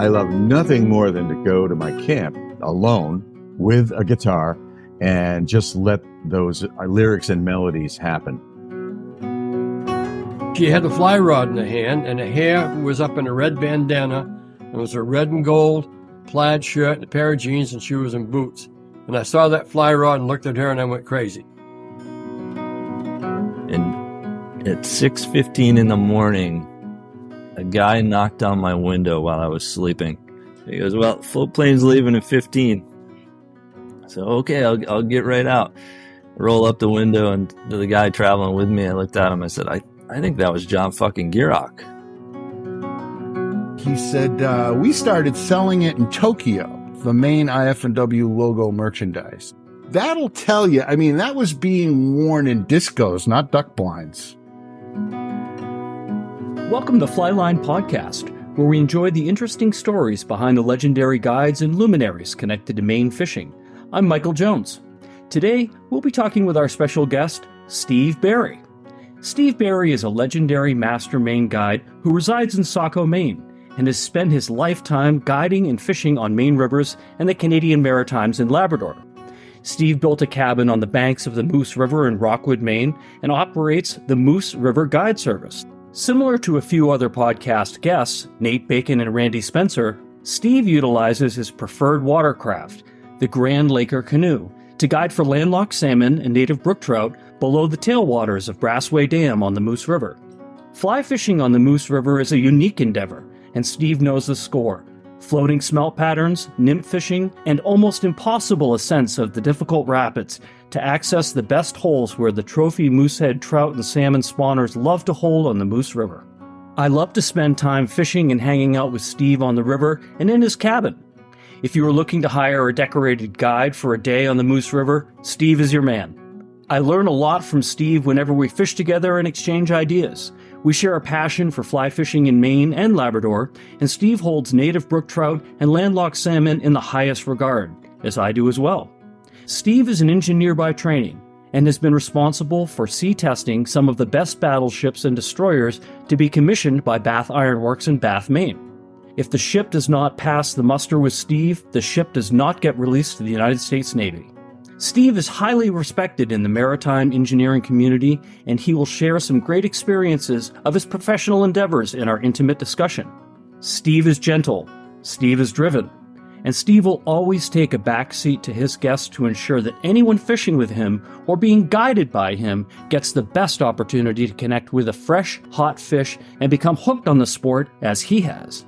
I love nothing more than to go to my camp alone with a guitar and just let those lyrics and melodies happen. She had a fly rod in her hand, and her hair was up in a red bandana, and it was a red and gold plaid shirt, and a pair of jeans, and shoes and boots. And I saw that fly rod and looked at her, and I went crazy. And at 6:15 in the morning, a guy knocked on my window while I was sleeping. He goes, "Well, float plane's leaving at 15. So, okay, I'll get right out. Roll up the window, and the guy traveling with me, I looked at him, I said, I think that was John fucking Gierach. He said, we started selling it in Tokyo, the main IF&W logo merchandise. That'll tell you, I mean, that was being worn in discos, not duck blinds. Welcome to Flyline Podcast, where we enjoy the interesting stories behind the legendary guides and luminaries connected to Maine fishing. I'm Michael Jones. Today, we'll be talking with our special guest, Steve Barry. Steve Barry is a legendary Master Maine guide who resides in Saco, Maine, and has spent his lifetime guiding and fishing on Maine rivers and the Canadian Maritimes in Labrador. Steve built a cabin on the banks of the Moose River in Rockwood, Maine, and operates the Moose River Guide Service. Similar to a few other podcast guests, Nate Bacon and Randy Spencer, Steve utilizes his preferred watercraft, the Grand Laker canoe, to guide for landlocked salmon and native brook trout below the tailwaters of Brassway Dam on the Moose River. Fly fishing on the Moose River is a unique endeavor, and Steve knows the score. Floating smelt patterns, nymph fishing, and almost impossible ascents of the difficult rapids to access the best holes where the trophy moosehead trout and salmon spawners love to hold on the Moose River. I love to spend time fishing and hanging out with Steve on the river and in his cabin. If you are looking to hire a decorated guide for a day on the Moose River, Steve is your man. I learn a lot from Steve whenever we fish together and exchange ideas. We share a passion for fly fishing in Maine and Labrador, and Steve holds native brook trout and landlocked salmon in the highest regard, as I do as well. Steve is an engineer by training and has been responsible for sea testing some of the best battleships and destroyers to be commissioned by Bath Iron Works in Bath, Maine. If the ship does not pass the muster with Steve, the ship does not get released to the United States Navy. Steve is highly respected in the maritime engineering community, and he will share some great experiences of his professional endeavors in our intimate discussion. Steve is gentle, Steve is driven, and Steve will always take a back seat to his guests to ensure that anyone fishing with him or being guided by him gets the best opportunity to connect with a fresh, hot fish and become hooked on the sport as he has.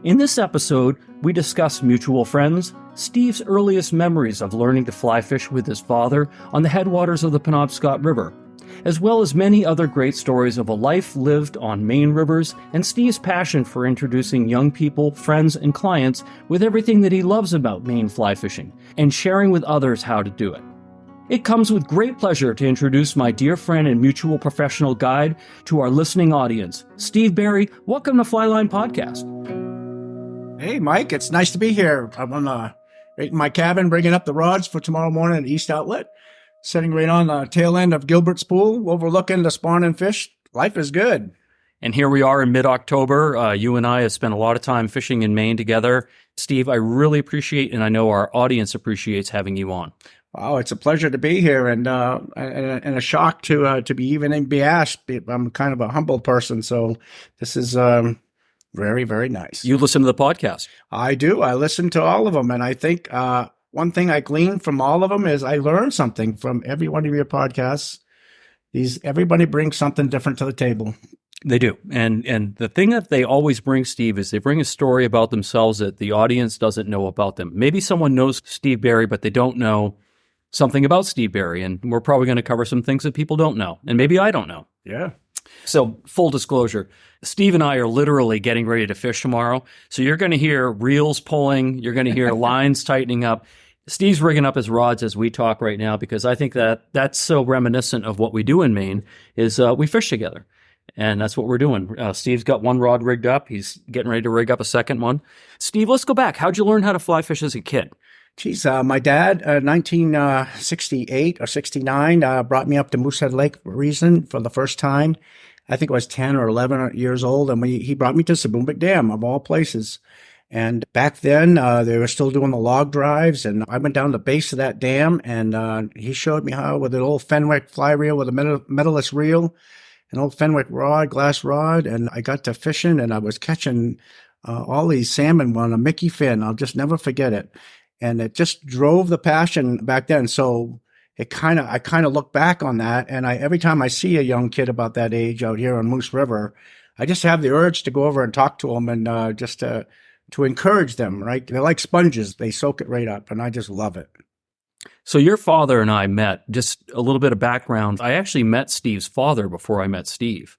In this episode, we discuss mutual friends, Steve's earliest memories of learning to fly fish with his father on the headwaters of the Penobscot River, as well as many other great stories of a life lived on Maine rivers and Steve's passion for introducing young people, friends, and clients with everything that he loves about Maine fly fishing and sharing with others how to do it. It comes with great pleasure to introduce my dear friend and mutual professional guide to our listening audience. Steve Barry, welcome to Flyline Podcast. Hey, Mike, it's nice to be here. I'm right in my cabin, bringing up the rods for tomorrow morning at East Outlet, sitting right on the tail end of Gilbert's Pool, overlooking the spawning fish. Life is good. And here we are in mid-October. You and I have spent a lot of time fishing in Maine together. Steve, I really appreciate, and I know our audience appreciates having you on. Wow, it's a pleasure to be here, and a shock to be asked. I'm kind of a humble person, so this is very, very nice. You listen to the podcast? I do. I listen to all of them, and I think one thing I glean from all of them is I learn something from every one of your podcasts. Everybody brings something different to the table. They do. And the thing that they always bring, Steve, is they bring a story about themselves that the audience doesn't know about them. Maybe someone knows Steve Barry, but they don't know something about Steve Barry. And we're probably going to cover some things that people don't know. And maybe I don't know. Yeah. So full disclosure, Steve and I are literally getting ready to fish tomorrow. So you're going to hear reels pulling. You're going to hear lines tightening up. Steve's rigging up his rods as we talk right now because I think that that's so reminiscent of what we do in Maine is we fish together. And that's what we're doing. Steve's got one rod rigged up. He's getting ready to rig up a second one. Steve, let's go back. How'd you learn how to fly fish as a kid? Geez, my dad, 1968 or 69, brought me up to Moosehead Lake for a reason for the first time. I think I was 10 or 11 years old, and he brought me to Seboomic Dam, of all places. And back then, they were still doing the log drives, and I went down the base of that dam, and he showed me how with an old Fenwick fly reel with a metalist reel, an old Fenwick rod, glass rod, and I got to fishing, and I was catching all these salmon on a Mickey fin. I'll just never forget it. And it just drove the passion back then. So I kind of look back on that, and every time I see a young kid about that age out here on Moose River, I just have the urge to go over and talk to them and just to encourage them, right? They're like sponges. They soak it right up, and I just love it. So your father and I met. Just a little bit of background. I actually met Steve's father before I met Steve.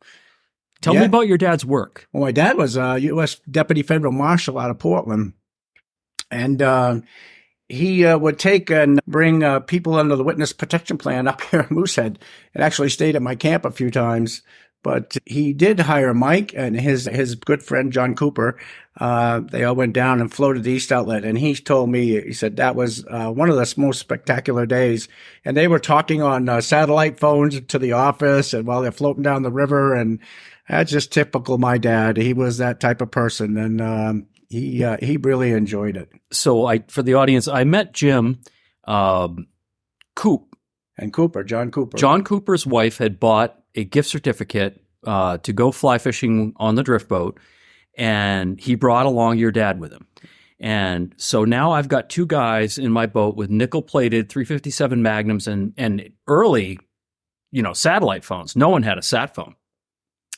Tell me about your dad's work. Well, my dad was a U.S. Deputy Federal Marshal out of Portland, and he would take and bring people under the Witness Protection Plan up here in Moosehead, and actually stayed at my camp a few times. But he did hire Mike and his good friend John Cooper. They all went down and floated the East Outlet. And he told me, he said that was one of the most spectacular days. And they were talking on satellite phones to the office, and while they're floating down the river. And that's just typical my dad. He was that type of person, and he really enjoyed it. So for the audience, I met Jim Coop. And Cooper, John Cooper. John Cooper's wife had bought a gift certificate to go fly fishing on the drift boat, and he brought along your dad with him. And so now I've got two guys in my boat with nickel-plated 357 Magnums and early, satellite phones. No one had a sat phone.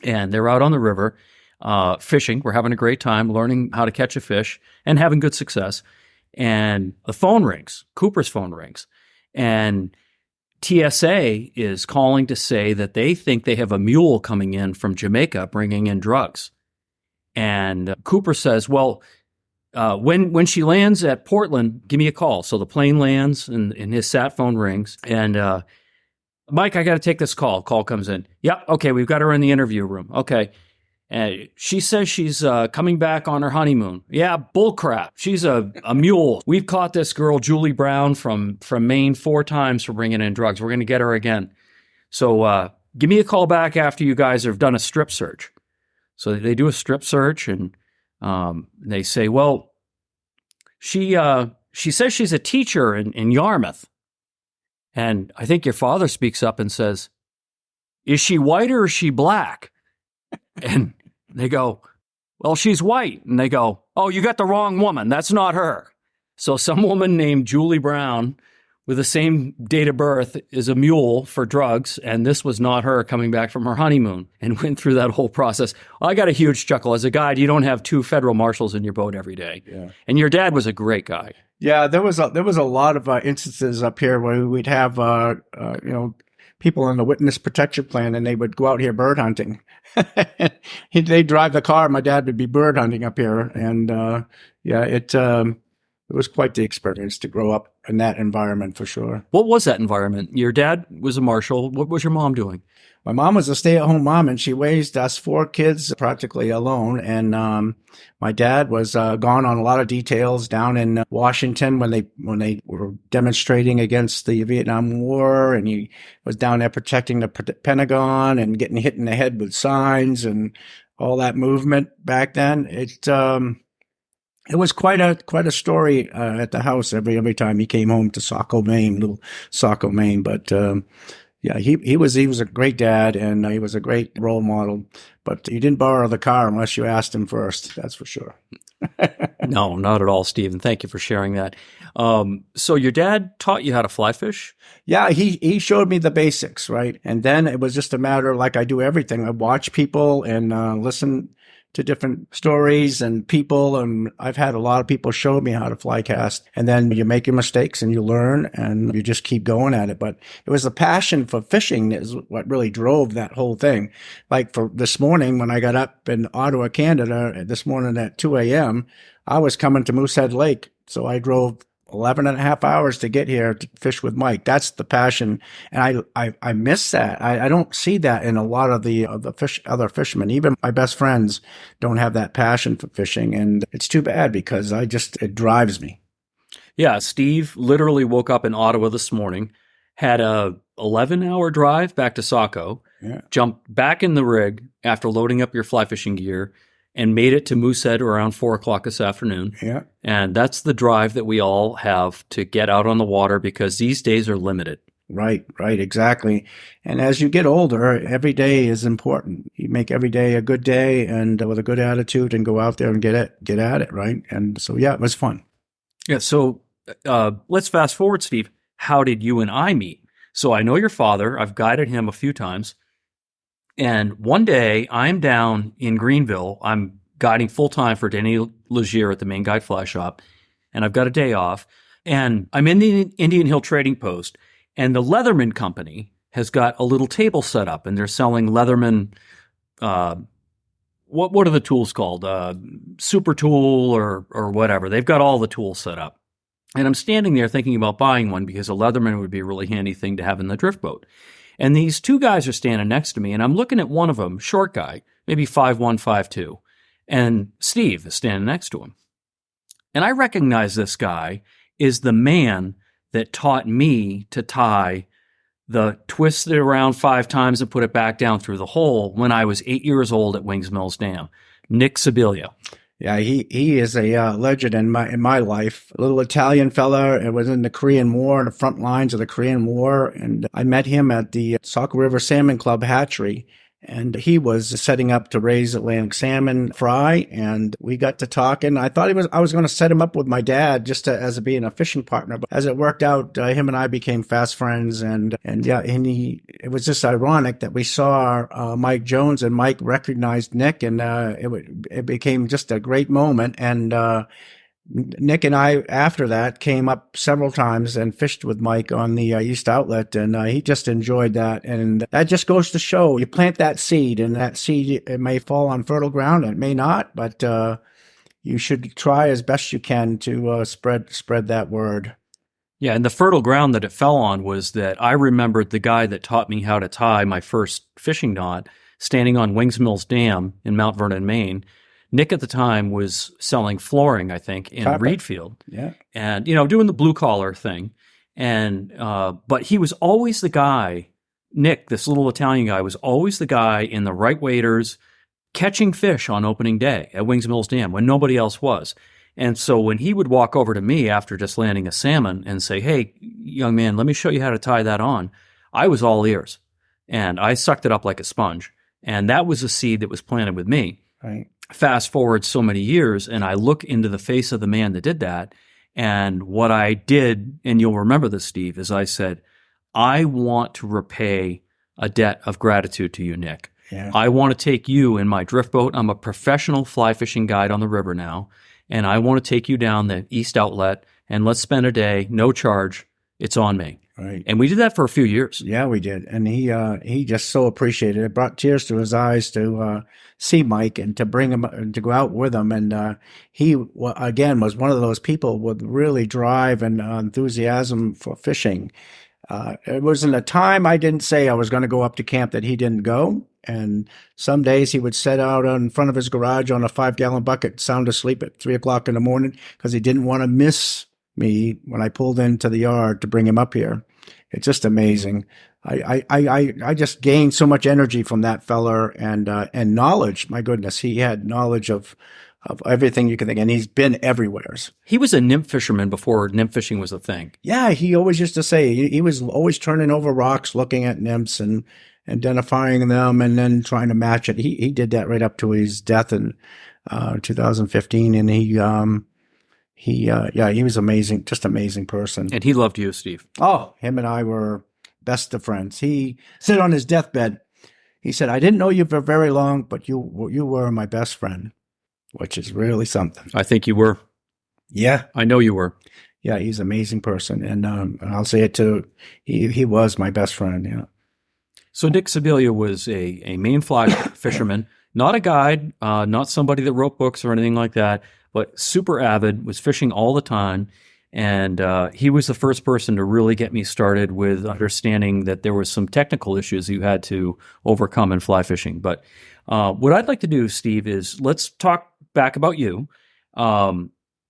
And they're out on the river fishing. We're having a great time learning how to catch a fish and having good success. And the phone rings. Cooper's phone rings. And TSA is calling to say that they think they have a mule coming in from Jamaica bringing in drugs. And Cooper says, well, when she lands at Portland, give me a call. So the plane lands and his sat phone rings. And Mike, I got to take this call. Call comes in. Yep. Okay. We've got her in the interview room. Okay. And she says she's coming back on her honeymoon. Yeah, bullcrap. She's a mule. We've caught this girl, Julie Brown, from Maine 4 times for bringing in drugs. We're going to get her again. So give me a call back after you guys have done a strip search. So they do a strip search, and they say, well, she says she's a teacher in Yarmouth. And I think your father speaks up and says, is she white or is she black? And they go, well, she's white. And they go, oh, you got the wrong woman. That's not her. So some woman named Julie Brown with the same date of birth is a mule for drugs. And this was not her coming back from her honeymoon, and went through that whole process. I got a huge chuckle. As a guide, you don't have 2 federal marshals in your boat every day. Yeah. And your dad was a great guy. Yeah, there was a lot of instances up here where we'd have, people on the Witness Protection Plan, and they would go out here bird hunting. They'd drive the car. My dad would be bird hunting up here. And it was quite the experience to grow up in that environment, for sure. What was that environment? Your dad was a marshal. What was your mom doing? My mom was a stay-at-home mom, and she raised us 4 kids practically alone. And my dad was gone on a lot of details down in Washington when they were demonstrating against the Vietnam War, and he was down there protecting the Pentagon and getting hit in the head with signs and all that movement back then. It was quite a story at the house every time he came home to Saco, Maine, little Saco, Maine. But yeah, he was a great dad, and he was a great role model. But he didn't borrow the car unless you asked him first. That's for sure. No, not at all, Stephen. Thank you for sharing that. So your dad taught you how to fly fish? Yeah, he showed me the basics, right? And then it was just a matter of, like I do everything. I watch people and listen to different stories and people. And I've had a lot of people show me how to fly cast. And then you're making mistakes and you learn and you just keep going at it. But it was the passion for fishing is what really drove that whole thing. Like for this morning, when I got up in Ottawa, Canada, this morning at 2 a.m., I was coming to Moosehead Lake. So I drove 11 and a half hours to get here to fish with Mike. That's the passion. And I miss that. I don't see that in a lot of the other fishermen. Even my best friends don't have that passion for fishing. And it's too bad because it drives me. Yeah. Steve literally woke up in Ottawa this morning, had a 11-hour drive back to Saco, jumped back in the rig after loading up your fly fishing gear, and made it to Moosehead around 4 o'clock this afternoon. Yeah. And that's the drive that we all have to get out on the water because these days are limited. Right, exactly. And as you get older, every day is important. You make every day a good day and with a good attitude and go out there and get at it, right? And so, yeah, it was fun. Yeah. So let's fast forward, Steve. How did you and I meet? So I know your father. I've guided him a few times. And one day I'm down in Greenville. I'm guiding full time for Denny Legier at the Maine Guide Fly Shop. And I've got a day off. And I'm in the Indian Hill Trading Post. And the Leatherman Company has got a little table set up, and they're selling Leatherman. What are the tools called? Super Tool or whatever. They've got all the tools set up, and I'm standing there thinking about buying one because a Leatherman would be a really handy thing to have in the drift boat. And these two guys are standing next to me, and I'm looking at one of them, short guy, maybe 5'1", 5'2", and Steve is standing next to him, and I recognize this guy is the man that taught me to tie twist it around 5 times and put it back down through the hole when I was 8 years old at Wings Mills Dam. Nick Sibilia. Yeah, he is a legend in my life. A little Italian fella. It was in the Korean War, the front lines of the Korean War, and I met him at the Saco River Salmon Club hatchery. And he was setting up to raise Atlantic salmon fry, and we got to talking. I thought I was going to set him up with my dad just as being a fishing partner, but as it worked out, him and I became fast friends. And it was just ironic that we saw Mike Jones, and Mike recognized Nick, and it became just a great moment. And Nick and I, after that, came up several times and fished with Mike on the East Outlet, and he just enjoyed that. And that just goes to show you plant that seed, and that seed, it may fall on fertile ground, it may not, but you should try as best you can to spread that word. Yeah, and the fertile ground that it fell on was that I remembered the guy that taught me how to tie my first fishing knot standing on Wings Mills Dam in Mount Vernon, Maine. Nick at the time was selling flooring, I think, in Reedfield. Yeah. And, doing the blue collar thing. And, but he was always the guy, Nick, this little Italian guy, was always the guy in the right waders catching fish on opening day at Wings Mills Dam when nobody else was. And so when he would walk over to me after just landing a salmon and say, "Hey, young man, let me show you how to tie that on," I was all ears. And I sucked it up like a sponge. And that was a seed that was planted with me. Right. Fast forward so many years, and I look into the face of the man that did that. And what I did, and you'll remember this, Steve, is I said, I want to repay a debt of gratitude to you, Nick. Yeah. I want to take you in my drift boat. I'm a professional fly fishing guide on the river now, and I want to take you down the East Outlet, and let's spend a day, no charge. It's on me. Right. And we did that for a few years. Yeah, we did. And he just so appreciated it. It brought tears to his eyes to see Mike and to bring him, to go out with him. And he, again, was one of those people with really drive and enthusiasm for fishing. It wasn't a time I didn't say I was going to go up to camp that he didn't go. And some days he would set out in front of his garage on a 5-gallon bucket, sound asleep at 3 o'clock in the morning because he didn't want to miss me when I pulled into the yard to bring him up here. It's just amazing. I just gained so much energy from that feller and knowledge. My goodness, he had knowledge of everything you can think, and he's been everywhere. He was a nymph fisherman before nymph fishing was a thing. Yeah, he always used to say he was always turning over rocks, looking at nymphs and identifying them, and then trying to match it. He did that right up to his death in 2015, and he was amazing, just amazing person. And he loved you, Steve. Oh, him and I were best of friends. He said on his deathbed, he said, "I didn't know you for very long, but you were my best friend," which is really something. I think you were. Yeah. I know you were. Yeah, he's an amazing person. And I'll say it too. He was my best friend, yeah. So Nick Sibilia was a Maine fly fisherman, not a guide, not somebody that wrote books or anything like that, but super avid, was fishing all the time. And he was the first person to really get me started with understanding that there were some technical issues you had to overcome in fly fishing. But what I'd like to do, Steve, is let's talk back about you.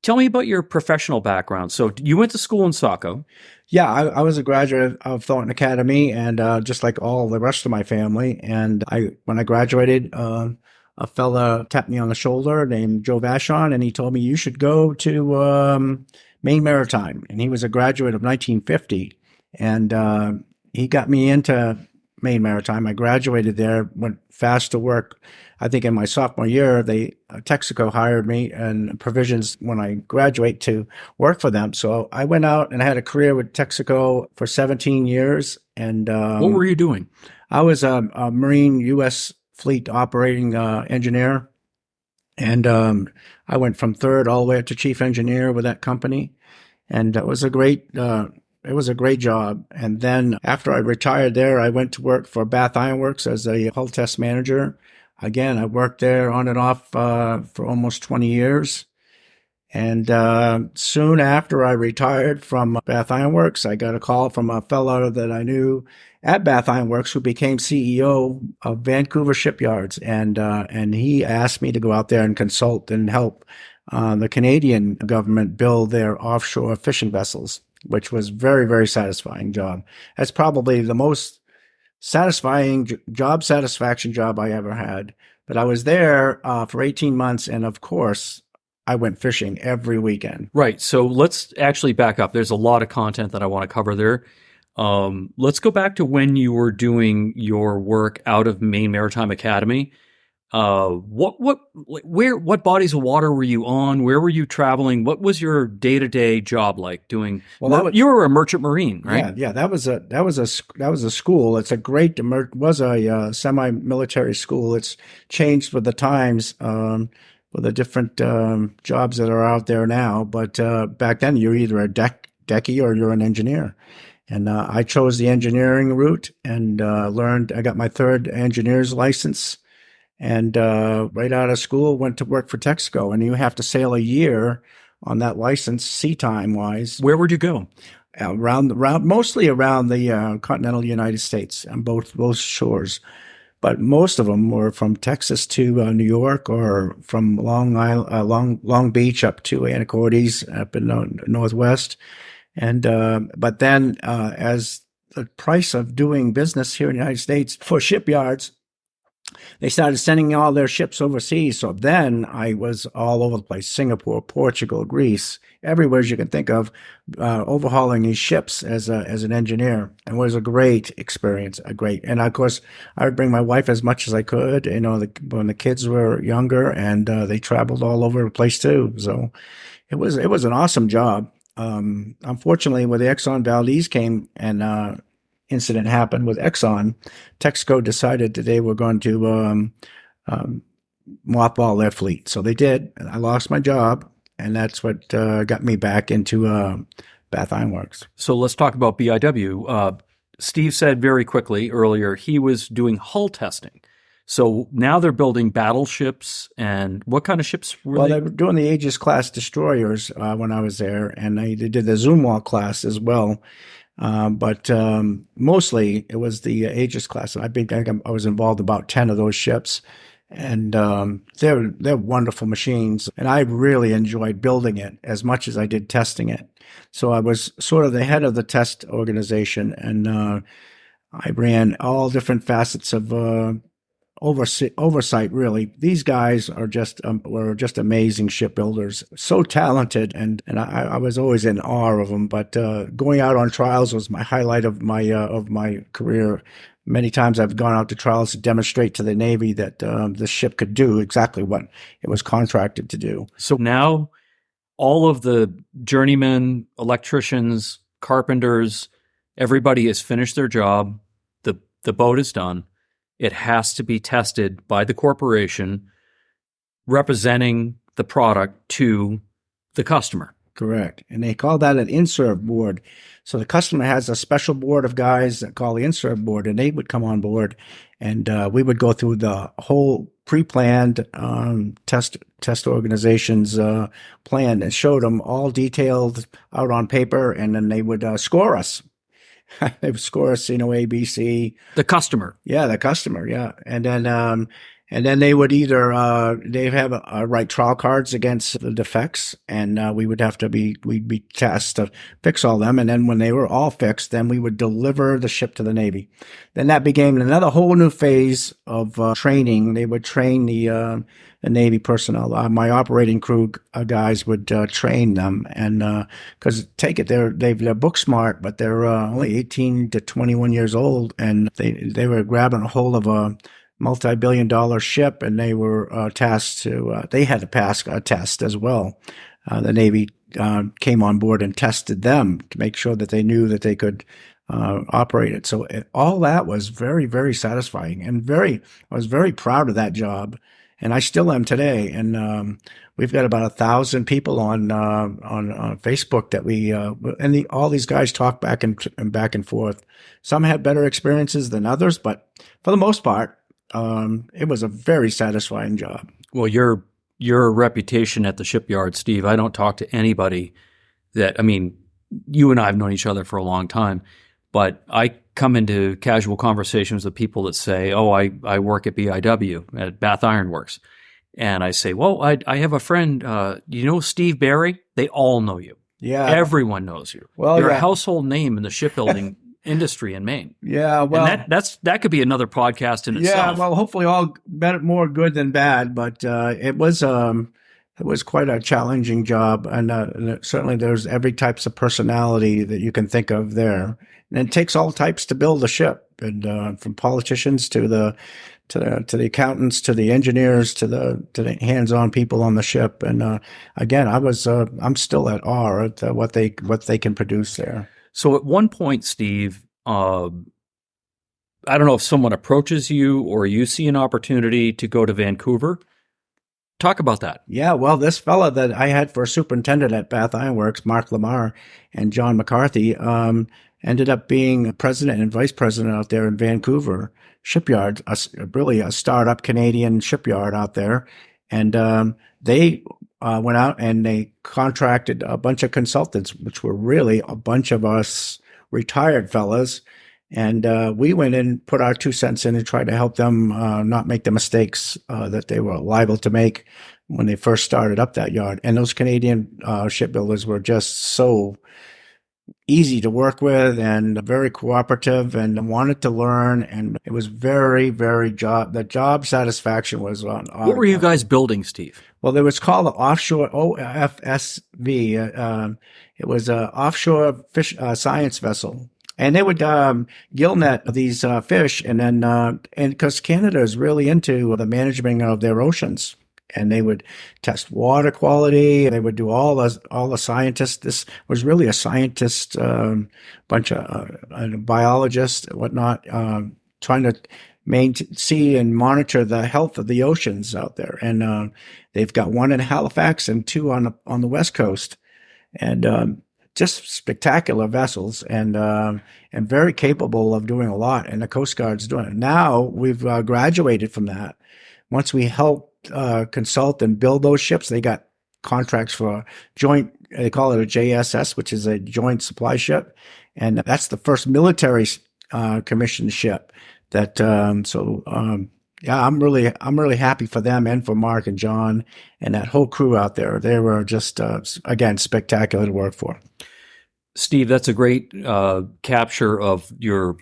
Tell me about your professional background. So you went to school in Saco. Yeah, I was a graduate of Thornton Academy, and just like all the rest of my family. And when I graduated, a fella tapped me on the shoulder named Joe Vashon, and he told me, you should go to Maine Maritime. And he was a graduate of 1950. And he got me into Maine Maritime. I graduated there, went fast to work. I think in my sophomore year, Texaco hired me and provisions when I graduate to work for them. So I went out and I had a career with Texaco for 17 years. And what were you doing? I was a Marine U.S. Fleet operating engineer. And I went from third all the way up to chief engineer with that company. And it was a great job. And then after I retired there, I went to work for Bath Iron Works as a hull test manager. Again, I worked there on and off for almost 20 years. And soon after I retired from Bath Iron Works, I got a call from a fellow that I knew at Bath Iron Works who became CEO of Vancouver Shipyards. And he asked me to go out there and consult and help the Canadian government build their offshore fishing vessels, which was very, very satisfying job. That's probably the most satisfying job satisfaction job I ever had. But I was there for 18 months. And of course, I went fishing every weekend. Right. So let's actually back up. There's a lot of content that I want to cover there. Let's go back to when you were doing your work out of Maine Maritime Academy. What bodies of water were you on? Where were you traveling? What was your day-to-day job like doing? Well, you were a merchant marine, right? Yeah. That was a school. It's a great, was a semi-military school. It's changed with the times, with the different, jobs that are out there now. But, back then you're either a decky or you're an engineer. And, I chose the engineering route and, I got my third engineer's license. And right out of school, went to work for Texaco, and you have to sail a year on that license, sea time wise. Where would you go? Mostly around the continental United States on both shores, but most of them were from Texas to New York, or from Long Beach up to Anacortes up in the Northwest. And but then as the price of doing business here in the United States for shipyards, they started sending all their ships overseas. So then I was all over the place: Singapore, Portugal, Greece, everywhere you can think of, overhauling these ships as an engineer. And it was a great experience, and of course I would bring my wife as much as I could, when the kids were younger, and they traveled all over the place too. So it was an awesome job. Unfortunately, when the Exxon Valdez came and, incident happened with Exxon, Texaco decided that they were going to mothball their fleet. So they did. And I lost my job, and that's what got me back into Bath Iron Works. So let's talk about BIW. Steve said very quickly earlier he was doing hull testing. So now they're building battleships. And what kind of ships were they? They were doing the Aegis class destroyers when I was there, and they did the Zumwalt class as well. But mostly it was the Aegis class. And I was involved about 10 of those ships. And they're wonderful machines. And I really enjoyed building it as much as I did testing it. So I was sort of the head of the test organization. And I ran all different facets of oversight, really. These guys were just amazing shipbuilders, so talented, and I was always in awe of them. But going out on trials was my highlight of my career. Many times I've gone out to trials to demonstrate to the Navy that the ship could do exactly what it was contracted to do. So now all of the journeymen, electricians, carpenters, everybody has finished their job. The boat is done. It has to be tested by the corporation representing the product to the customer. Correct. And they call that an in-serve board. So the customer has a special board of guys that call the in-serve board, and they would come on board, and we would go through the whole pre-planned test organization's plan and showed them all detailed out on paper, and then they would score us. They would score us, A, B, C. The customer. Yeah, the customer, yeah. And then And then they would either they have write trial cards against the defects, and we'd be tasked to fix all them. And then when they were all fixed, then we would deliver the ship to the Navy. Then that became another whole new phase of training. They would train the Navy personnel. My operating crew guys would train them, and because they're book smart, but they're only 18 to 21 years old, and they were grabbing a hold of a multi-billion-dollar ship, and they were tasked to. They had to pass a test as well. The Navy came on board and tested them to make sure that they knew that they could operate it. So all that was very, very satisfying, and I was very proud of that job, and I still am today. And we've got about 1,000 people on Facebook that all these guys talk back and forth. Some had better experiences than others, but for the most part, it was a very satisfying job. Well, your reputation at the shipyard, Steve, I don't talk to anybody you and I have known each other for a long time, but I come into casual conversations with people that say, oh, I work at BIW, at Bath Iron Works. And I say, well, I have a friend, you know Steve Barry? They all know you. Yeah. Everyone knows you. Well, you're yeah. a household name in the shipbuilding industry in Maine. Yeah, well, and that could be another podcast in itself. Yeah, well, hopefully all better, more good than bad, but it was quite a challenging job, and certainly there's every types of personality that you can think of there, and it takes all types to build a ship, and from politicians to the accountants to the engineers to the hands-on people on the ship, and again, I'm still at awe at what they can produce there. So at one point, Steve, I don't know if someone approaches you or you see an opportunity to go to Vancouver. Talk about that. Yeah, well, this fella that I had for superintendent at Bath Iron Works, Mark Lamar, and John McCarthy, ended up being president and vice president out there in Vancouver shipyard, really a startup Canadian shipyard out there. And they went out and they contracted a bunch of consultants, which were really a bunch of us retired fellas. And we went in, put our 2 cents in, and tried to help them not make the mistakes that they were liable to make when they first started up that yard. And those Canadian shipbuilders were just so easy to work with and very cooperative and wanted to learn. And it was very, very the job satisfaction was on. What were you guys building, Steve? Well, it was called the offshore OFSV. It was an offshore fish science vessel. And they would gill net these fish, and then and because Canada is really into the management of their oceans, and they would test water quality. They would do all the scientists. This was really a scientist bunch of biologists, whatnot, trying to see and monitor the health of the oceans out there. And they've got one in Halifax and two on the West Coast, and just spectacular vessels, and very capable of doing a lot. And the Coast Guard's doing it. Now we've graduated from that. Once we help consult and build those ships, they got contracts for joint. They call it a JSS, which is a joint supply ship, and that's the first military commissioned ship. That yeah, I'm really happy for them and for Mark and John and that whole crew out there. They were just again spectacular to work for. Steve, that's a great capture of your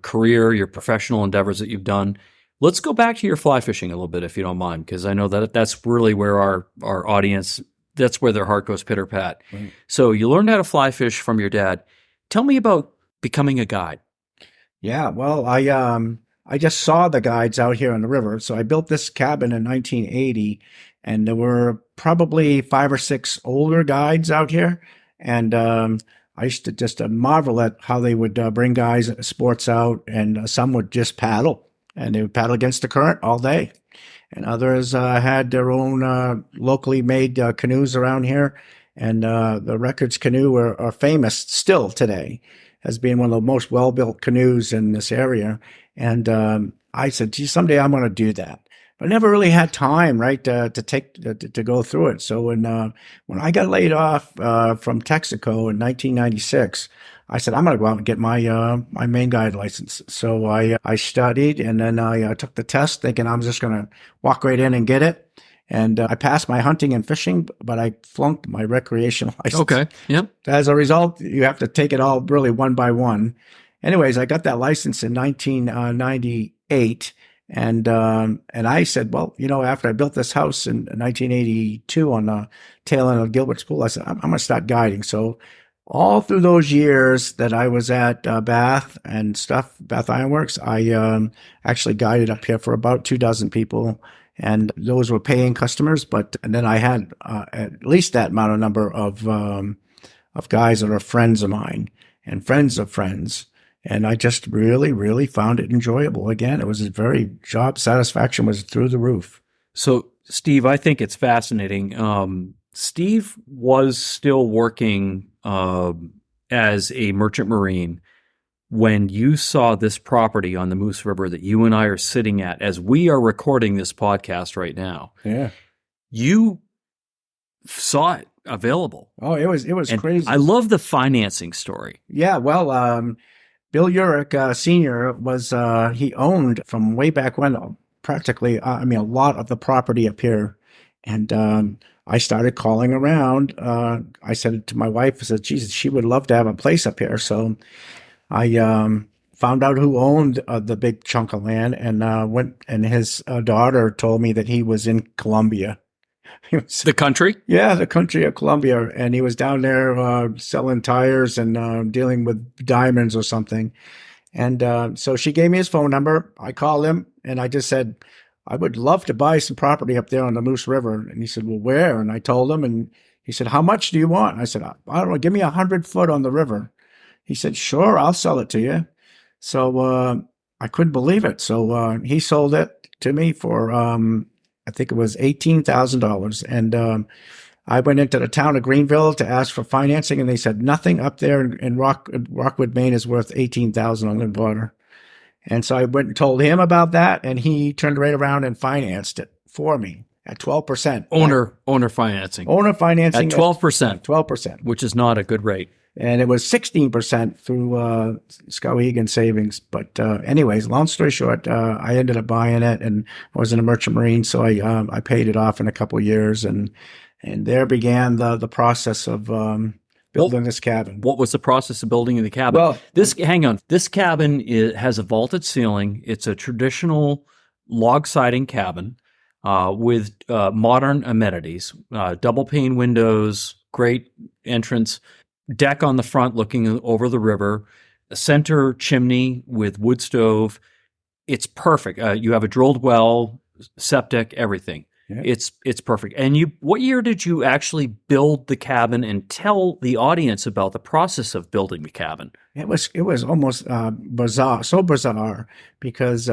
career, your professional endeavors that you've done. Let's go back to your fly fishing a little bit, if you don't mind, because I know that that's really where our audience, that's where their heart goes pitter pat. Right. So you learned how to fly fish from your dad. Tell me about becoming a guide. Yeah, well, I just saw the guides out here on the river. So I built this cabin in 1980, and there were probably 5 or 6 older guides out here. And I used to just marvel at how they would bring guys sports out, and some would just paddle, and they would paddle against the current all day. And others had their own locally made canoes around here. And the Records canoe are famous still today as being one of the most well-built canoes in this area. And I said, gee, someday I'm going to do that. But I never really had time, right, to go through it. So when I got laid off from Texaco in 1996, I said, I'm going to go out and get my Maine guide license. So I studied, and then I took the test thinking I'm just going to walk right in and get it. And I passed my hunting and fishing, but I flunked my recreational license. Okay. Yep. As a result, you have to take it all really one by one. Anyways, I got that license in 1998. And I said, well, after I built this house in 1982 on the tail end of Gilbert School, I said, I'm going to start guiding. So all through those years that I was at Bath Ironworks, I actually guided up here for about 24 people. And those were paying customers, and then I had at least that amount of number of guys that are friends of mine and friends of friends. And I just really, really found it enjoyable. Again, it was job satisfaction was through the roof. So, Steve, I think it's fascinating. Steve was still working as a merchant marine when you saw this property on the Moose River that you and I are sitting at as we are recording this podcast right now. Yeah. You saw it available. Oh, it was crazy. I love the financing story. Yeah. Well, Bill Urich, Sr. was, he owned from way back when practically, a lot of the property up here. And, I started calling around. I said to my wife, I said, Jesus, she would love to have a place up here. So I found out who owned the big chunk of land, and went. And his daughter told me that he was in Colombia. The country? Yeah, the country of Colombia, and he was down there selling tires and dealing with diamonds or something. And so she gave me his phone number. I called him, and I just said, I would love to buy some property up there on the Moose River. And he said, well, where? And I told him, and he said, how much do you want? And I said, I don't know, give me 100 foot on the river. He said, sure, I'll sell it to you. So I couldn't believe it. So he sold it to me for, I think it was $18,000. And I went into the town of Greenville to ask for financing, and they said nothing up there in Rockwood, Maine is worth $18,000 on the water. And so I went and told him about that, and he turned right around and financed it for me at 12%. Owner financing. Owner financing. At 12%. 12%. Which is not a good rate. And it was 16% through Skowhegan savings. But anyways, long story short, I ended up buying it, and I was in a merchant marine, so I paid it off in a couple of years, and there began the process of building this cabin. What was the process of building the cabin? Well, this cabin has a vaulted ceiling. It's a traditional log siding cabin with modern amenities, double pane windows, great entrance, deck on the front looking over the river, a center chimney with wood stove. It's perfect. You have a drilled well, septic, everything. Yeah. It's perfect. And what year did you actually build the cabin, and tell the audience about the process of building the cabin? It was almost bizarre, because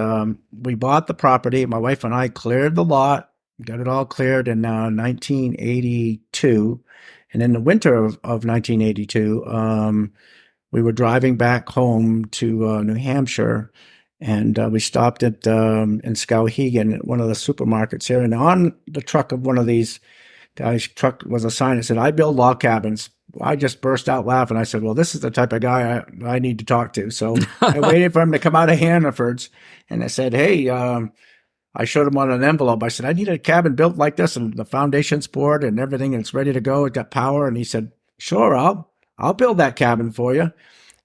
we bought the property. My wife and I cleared the lot, got it all cleared in 1982, and in the winter of 1982, we were driving back home to New Hampshire. And we stopped in Skowhegan at one of the supermarkets here. And on the truck of one of these guys' truck was a sign that said, I build log cabins. I just burst out laughing. I said, well, this is the type of guy I need to talk to. So I waited for him to come out of Hannaford's. And I said, hey, I showed him on an envelope. I said, I need a cabin built like this, and the foundation's poured and everything, and it's ready to go. It got power. And he said, sure, I'll build that cabin for you.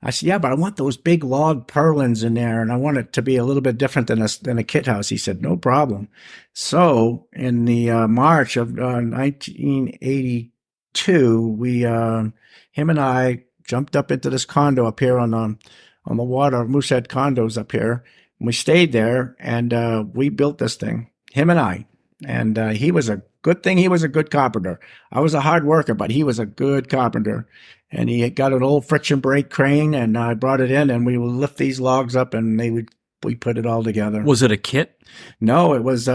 I said, yeah, but I want those big log purlins in there, and I want it to be a little bit different than a kit house. He said, no problem. So in the March of 1982, him and I jumped up into this condo up here on the water, Moosehead condos up here, and we stayed there, and we built this thing, him and I. And he was a good carpenter. I was a hard worker, but he was a good carpenter. And he had got an old friction brake crane, and I brought it in, and we would lift these logs up, and they would put it all together. Was it a kit? No, it was,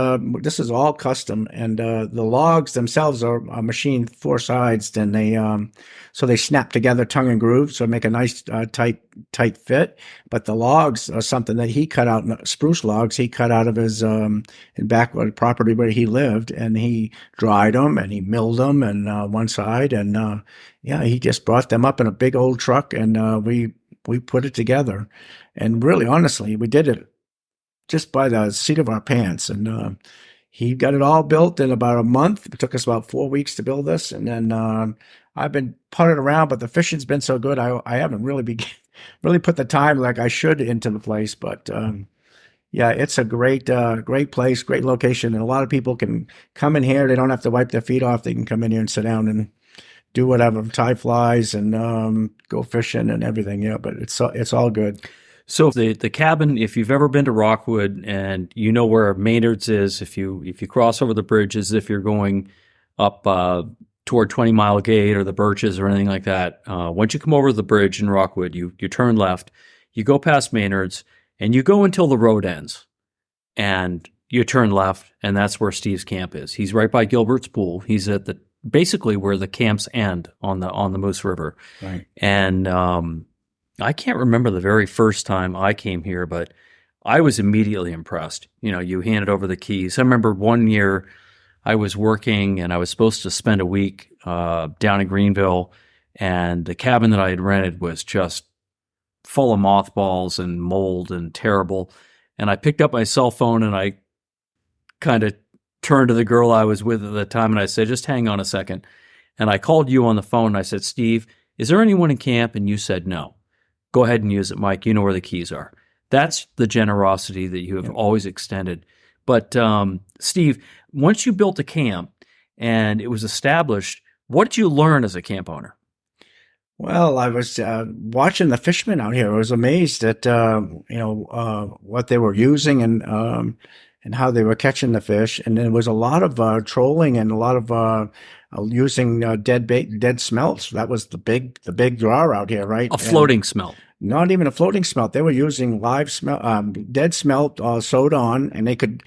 this is all custom, and the logs themselves are machined four sides, and so they snap together tongue and groove, so make a nice, tight fit. But the logs are something that he cut out, spruce logs he cut out of his, in backward property where he lived, and he dried them and he milled them and, one side, and, yeah, he just brought them up in a big old truck, and, we put it together. And really, honestly, we did it just by the seat of our pants. And he got it all built in about a month. It took us about 4 weeks to build this. And then I've been putting around, but the fishing's been so good, I haven't really really put the time like I should into the place. But yeah, it's a great place, great location. And a lot of people can come in here. They don't have to wipe their feet off. They can come in here and sit down and do whatever, tie flies and go fishing and everything. Yeah, but it's all good. So the cabin, if you've ever been to Rockwood and you know where Maynard's is, if you cross over the bridge as if you're going up toward 20 Mile Gate or the Birches or anything like that, once you come over the bridge in Rockwood, you turn left, you go past Maynard's, and you go until the road ends, and you turn left, and that's where Steve's camp is. He's right by Gilbert's Pool. He's at basically where the camps end on the Moose River, right? And I can't remember the very first time I came here, but I was immediately impressed. You know, you handed over the keys. I remember one year I was working and I was supposed to spend a week down in Greenville, and the cabin that I had rented was just full of mothballs and mold and terrible. And I picked up my cell phone and I kind of turned to the girl I was with at the time and I said, just hang on a second. And I called you on the phone and I said, Steve, is there anyone in camp? And you said no. Go ahead and use it, Mike. You know where the keys are. That's the generosity that you have always extended. But Steve, once you built a camp and it was established, what did you learn as a camp owner? Well, I was watching the fishermen out here. I was amazed at what they were using and how they were catching the fish. And there was a lot of trolling and a lot of using dead smelts. That was the big draw out here, right? A floating smelt. Not even a floating smelt. They were using live dead smelt sewed on, and they could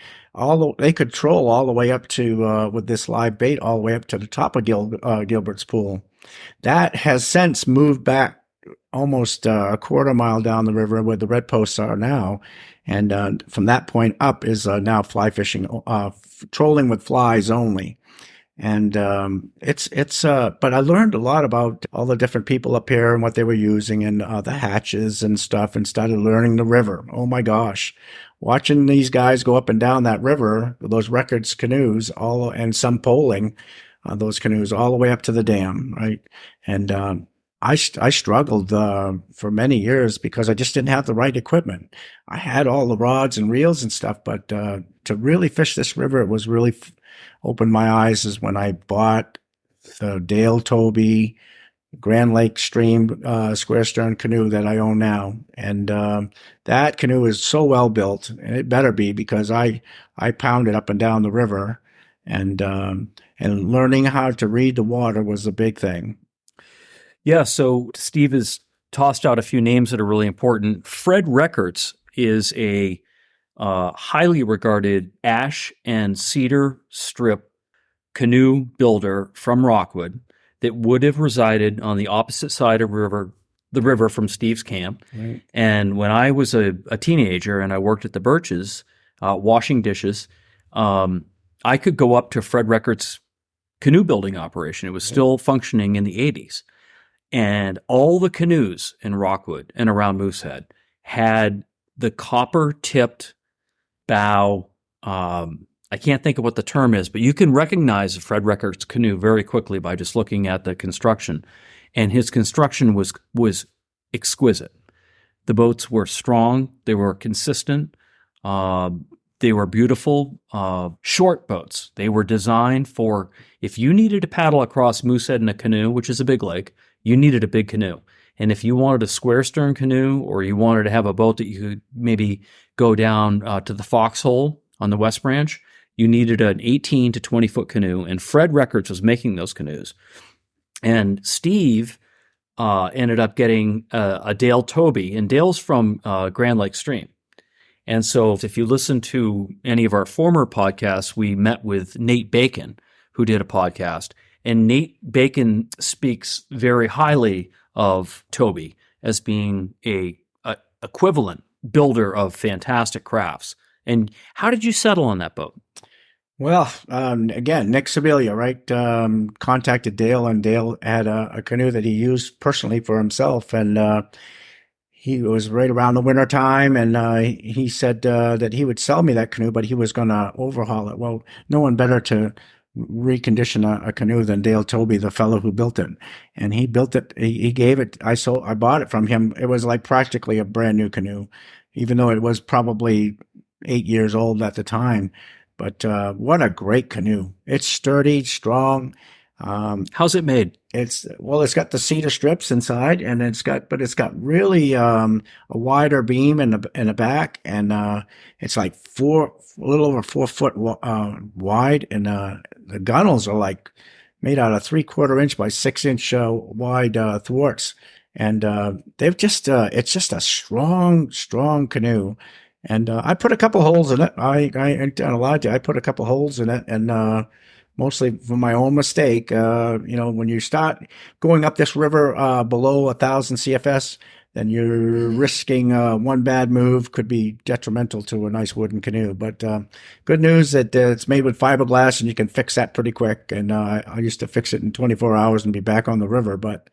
troll all the way up to with this live bait all the way up to the top of Gilbert's Pool. That has since moved back almost a quarter mile down the river where the red posts are now, and from that point up is now fly fishing, trolling with flies only. And but I learned a lot about all the different people up here and what they were using and the hatches and stuff, and started learning the river. Oh my gosh. Watching these guys go up and down that river, those records canoes, and some poling those canoes all the way up to the dam, right? And I struggled for many years because I just didn't have the right equipment. I had all the rods and reels and stuff, but to really fish this river, it was really opened my eyes is when I bought the Dale Toby Grand Lake Stream square stern canoe that I own now. And that canoe is so well built, and it better be, because I pounded up and down the river, and learning how to read the water was a big thing. Yeah, so Steve has tossed out a few names that are really important. Fred Reckerts is a highly regarded ash and cedar strip canoe builder from Rockwood that would have resided on the opposite side of the river from Steve's camp. Right. And when I was a teenager and I worked at the Birches washing dishes, I could go up to Fred Reckerts' canoe building operation. It was still functioning in the 80s. And all the canoes in Rockwood and around Moosehead had the copper-tipped bow. I can't think of what the term is, but you can recognize a Fred Reckerts canoe very quickly by just looking at the construction. And his construction was exquisite. The boats were strong. They were consistent. They were beautiful, short boats. They were designed for, if you needed to paddle across Moosehead in a canoe, which is a big lake, you needed a big canoe. And if you wanted a square stern canoe, or you wanted to have a boat that you could maybe go down to the Foxhole on the West Branch, you needed an 18 to 20 foot canoe. And Fred Reckerts was making those canoes. And Steve ended up getting a Dale Toby, and Dale's from Grand Lake Stream. And so if you listen to any of our former podcasts, we met with Nate Bacon, who did a podcast. And Nate Bacon speaks very highly of Toby as being a equivalent builder of fantastic crafts. And how did you settle on that boat? Well, again, Nick Sibilia, right? Contacted Dale, and Dale had a canoe that he used personally for himself. And he was right around the winter time, and he said that he would sell me that canoe, but he was going to overhaul it. Well, no one better to recondition a canoe than Dale Toby, the fellow who built it. And he built it. He gave it. I bought it from him. It was like practically a brand new canoe, even though it was probably 8 years old at the time. But what a great canoe! It's sturdy, strong. How's it made? It's got the cedar strips inside, and it's got really a wider beam in the back, and it's like a little over 4 foot wide, and the gunnels are like made out of 3/4 inch by 6 inch wide thwarts, and it's just a strong canoe. And I put a couple holes in it. I ain't done a lot. I put a couple holes in it, and mostly for my own mistake. When you start going up this river below 1,000 CFS, then you're risking one bad move could be detrimental to a nice wooden canoe. But good news that it's made with fiberglass, and you can fix that pretty quick. And I used to fix it in 24 hours and be back on the river. But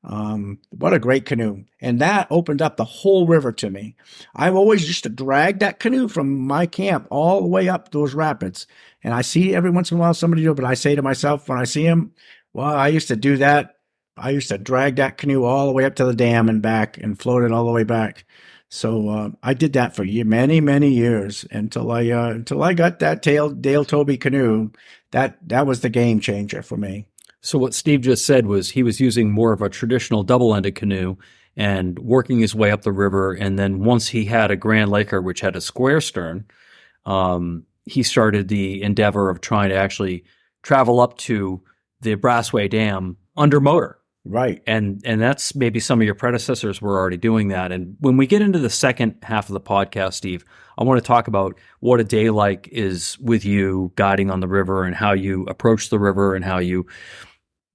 what a great canoe. And that opened up the whole river to me. I've always used to drag that canoe from my camp all the way up those rapids. And I see every once in a while somebody do it, but I say to myself when I see them, well, I used to do that. I used to drag that canoe all the way up to the dam and back and float it all the way back. So I did that for many, many years until I got that Dale Toby canoe. That was the game changer for me. So what Steve just said was he was using more of a traditional double-ended canoe and working his way up the river. And then once he had a Grand Laker, which had a square stern, he started the endeavor of trying to actually travel up to the Brassway Dam under motor. Right. And that's maybe some of your predecessors were already doing that. And when we get into the second half of the podcast, Steve, I want to talk about what a day like is with you guiding on the river and how you approach the river and how you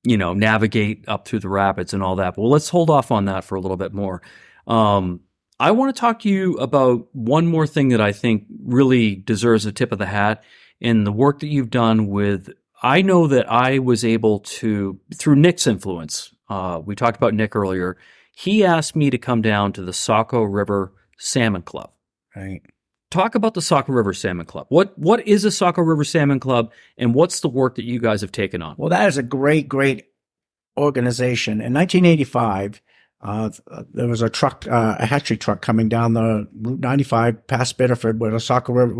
navigate up through the rapids and all that. But let's hold off on that for a little bit more. I want to talk to you about one more thing that I think really deserves a tip of the hat in the work that you've done with, I know that I was able to, through Nick's influence, we talked about Nick earlier, he asked me to come down to the Saco River Salmon Club. Right. Talk about the Saco River Salmon Club. What is a Saco River Salmon Club, and what's the work that you guys have taken on? Well, that is a great organization. In 1985, there was a hatchery truck coming down the Route 95 past Biddeford, where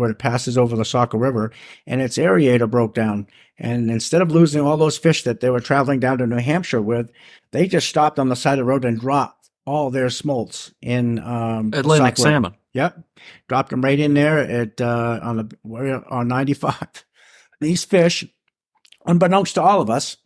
it passes over the Saco River, and its aerator broke down. And instead of losing all those fish that they were traveling down to New Hampshire with, they just stopped on the side of the road and dropped all their smolts in Atlantic salmon. Yep, dropped them right in there at on 95. These fish, unbeknownst to all of us,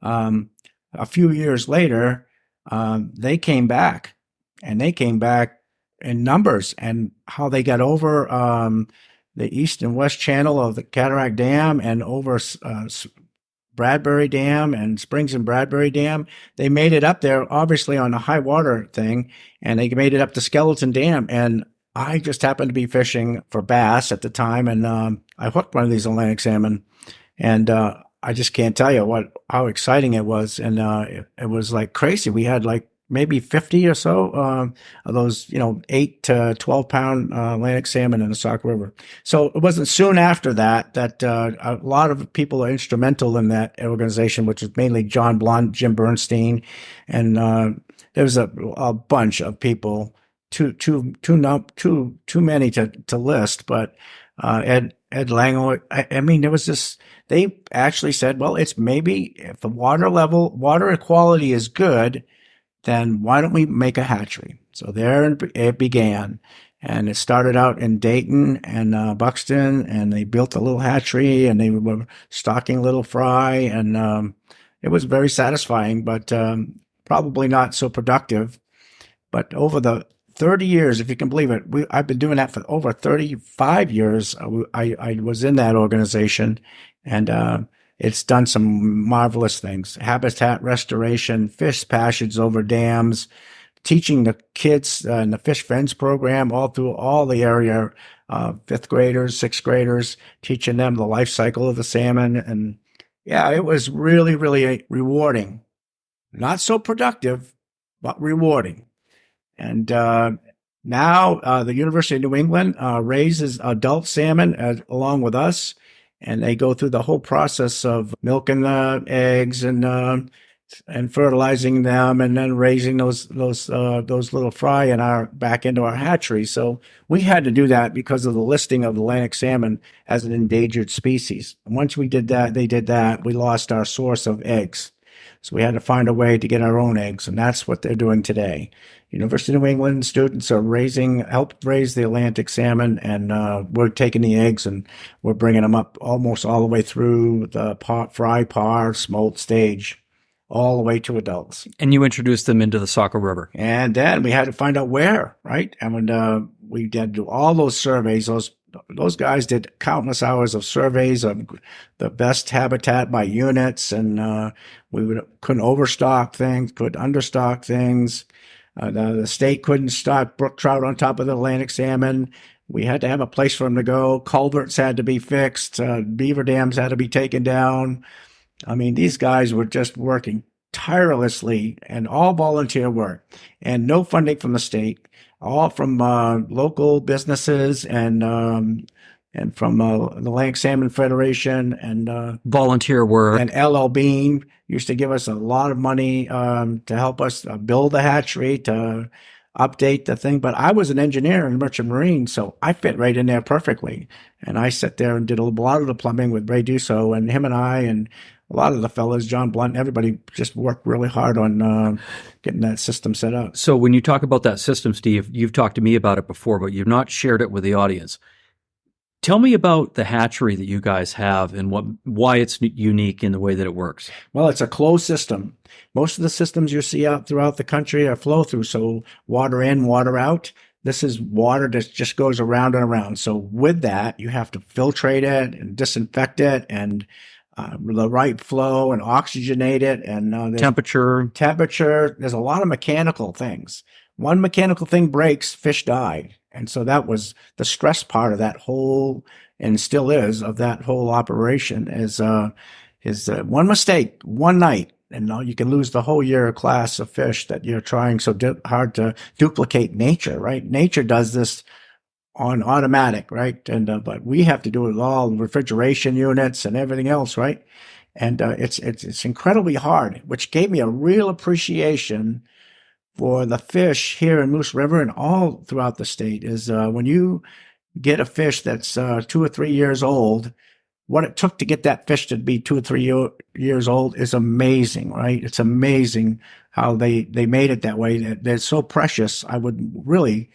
a few years later, they came back, and they came back in numbers. And how they got over the east and west channel of the Cataract Dam and over Bradbury Dam and Springs and Bradbury Dam. They made it up there, obviously on a high water thing, and they made it up to Skeleton Dam. And I just happened to be fishing for bass at the time, and I hooked one of these Atlantic salmon, and I just can't tell you how exciting it was. And it was like crazy. We had like maybe 50 or so of those, 8 to 12 pound Atlantic salmon in the Saco River. So it wasn't soon after that a lot of people are instrumental in that organization, which is mainly John Blunt, Jim Bernstein, and there was a bunch of people, too many to list, but Ed Lango. I mean, there was this. They actually said, well, it's maybe if the water equality is good, then why don't we make a hatchery? So there it began. And it started out in Dayton and Buxton, and they built a little hatchery, and they were stocking little fry, and it was very satisfying, but probably not so productive. But over the 30 years, if you can believe it. I've been doing that for over 35 years. I was in that organization, and it's done some marvelous things. Habitat restoration, fish passage over dams, teaching the kids in the Fish Friends program all through all the area, 5th graders, 6th graders, teaching them the life cycle of the salmon. And yeah, it was really, really rewarding. Not so productive, but rewarding. And now the University of New England raises adult salmon along with us, and they go through the whole process of milking the eggs and fertilizing them, and then raising those little fry back into our hatchery. So we had to do that because of the listing of Atlantic salmon as an endangered species. And once we did that, they did that, we lost our source of eggs. So we had to find a way to get our own eggs, and that's what they're doing today. University of New England students are helped raise the Atlantic salmon, and we're taking the eggs and we're bringing them up almost all the way through the fry, par, smolt stage, all the way to adults. And you introduced them into the Saco River. And then we had to find out where, right? And we did do all those surveys. Those guys did countless hours of surveys of the best habitat by units, and couldn't overstock things, could understock things. The state couldn't stock brook trout on top of the Atlantic salmon. We had to have a place for them to go. Culverts had to be fixed. Beaver dams had to be taken down. I mean, these guys were just working tirelessly, and all volunteer work, and no funding from the state, all from local businesses and from the Atlantic Salmon Federation and volunteer work. And L.L. Bean used to give us a lot of money to help us build the hatchery, to update the thing. But I was an engineer in merchant marine, so I fit right in there perfectly. And I sat there and did a lot of the plumbing with Ray Dusso, and him and I and a lot of the fellas, John Blunt, everybody just worked really hard on getting that system set up. So when you talk about that system, Steve, you've talked to me about it before, but you've not shared it with the audience. Tell me about the hatchery that you guys have and why it's unique in the way that it works. Well, it's a closed system. Most of the systems you see out throughout the country are flow through, so water in, water out. This is water that just goes around and around. So with that, you have to filtrate it and disinfect it and the right flow and oxygenate it, and temperature. There's a lot of mechanical things. One mechanical thing breaks, fish die. And so that was the stress part of that whole, and still is, of that whole operation is one mistake, one night, and you can lose the whole year class of fish that you're trying so hard to duplicate nature, right? Nature does this on automatic, right? And but we have to do it with all refrigeration units and everything else, right? And it's incredibly hard, which gave me a real appreciation for the fish here in Moose River and all throughout the state. Is when you get a fish that's 2 or 3 years old, what it took to get that fish to be 2 or 3 years old is amazing, right? It's amazing how they made it that way. They're so precious. I would really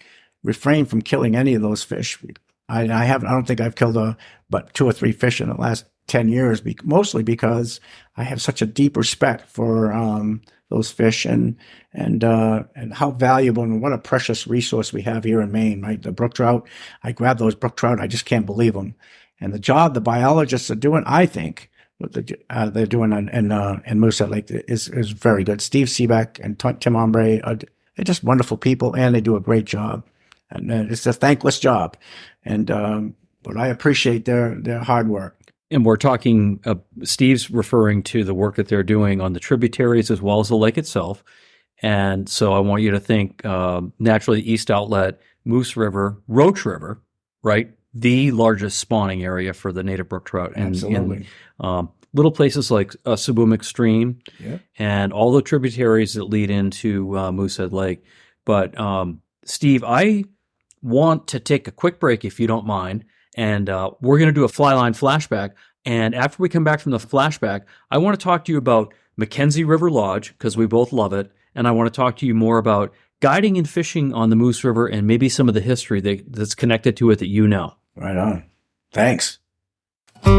refrain from killing any of those fish. I don't think I've killed but 2 or 3 fish in the last 10 years, mostly because I have such a deep respect for those fish and how valuable and what a precious resource we have here in Maine, right? The brook trout, I grab those brook trout, I just can't believe them. And the job the biologists are doing, I think, what they're doing in Moosehead Lake is very good. Steve Seebeck and Tim Ombre they're just wonderful people, and they do a great job. And it's a thankless job, but I appreciate their hard work. And we're talking, Steve's referring to the work that they're doing on the tributaries as well as the lake itself. And so I want you to think naturally East Outlet, Moose River, Roach River, right? The largest spawning area for the native brook trout. Absolutely. And little places like Seboomic Stream, yeah, and all the tributaries that lead into Moosehead Lake. But Steve, I want to take a quick break if you don't mind. And we're going to do a flyline flashback. And after we come back from the flashback, I want to talk to you about McKenzie River Lodge, because we both love it. And I want to talk to you more about guiding and fishing on the Moose River and maybe some of the history that's connected to it that you know. Right on. Thanks. In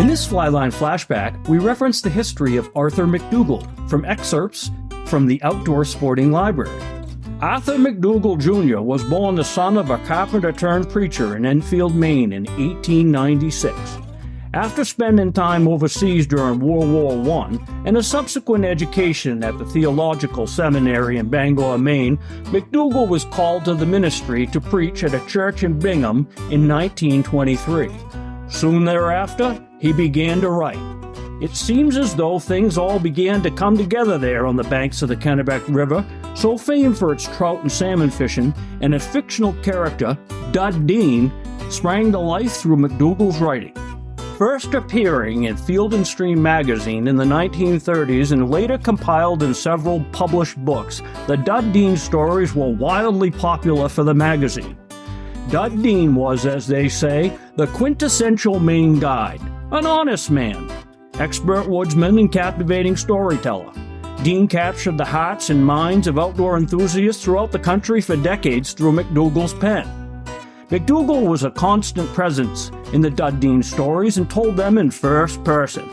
this flyline flashback, we reference the history of Arthur McDougall from excerpts from the Outdoor Sporting Library. Arthur McDougall Jr. was born the son of a carpenter-turned-preacher in Enfield, Maine in 1896. After spending time overseas during World War I and a subsequent education at the Theological Seminary in Bangor, Maine, McDougall was called to the ministry to preach at a church in Bingham in 1923. Soon thereafter, he began to write. It seems as though things all began to come together there on the banks of the Kennebec River, so famed for its trout and salmon fishing, and a fictional character, Dud Dean, sprang to life through McDougall's writing. First appearing in Field and Stream magazine in the 1930s and later compiled in several published books, the Dud Dean stories were wildly popular for the magazine. Dud Dean was, as they say, the quintessential Maine guide, an honest man, expert woodsman and captivating storyteller. Dean captured the hearts and minds of outdoor enthusiasts throughout the country for decades through McDougall's pen. McDougall was a constant presence in the Dud Dean stories and told them in first person.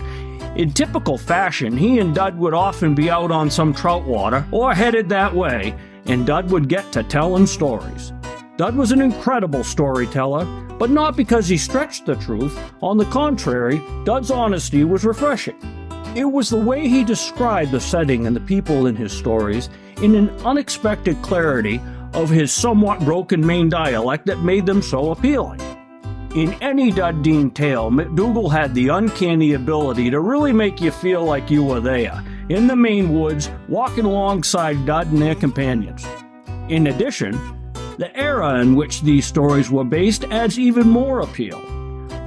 In typical fashion, he and Dud would often be out on some trout water or headed that way, and Dud would get to telling stories. Dud was an incredible storyteller, but not because he stretched the truth. On the contrary, Dud's honesty was refreshing. It was the way he described the setting and the people in his stories in an unexpected clarity of his somewhat broken Maine dialect that made them so appealing. In any Dud Dean tale, McDougall had the uncanny ability to really make you feel like you were there, in the Maine woods, walking alongside Dud and their companions. In addition, the era in which these stories were based adds even more appeal.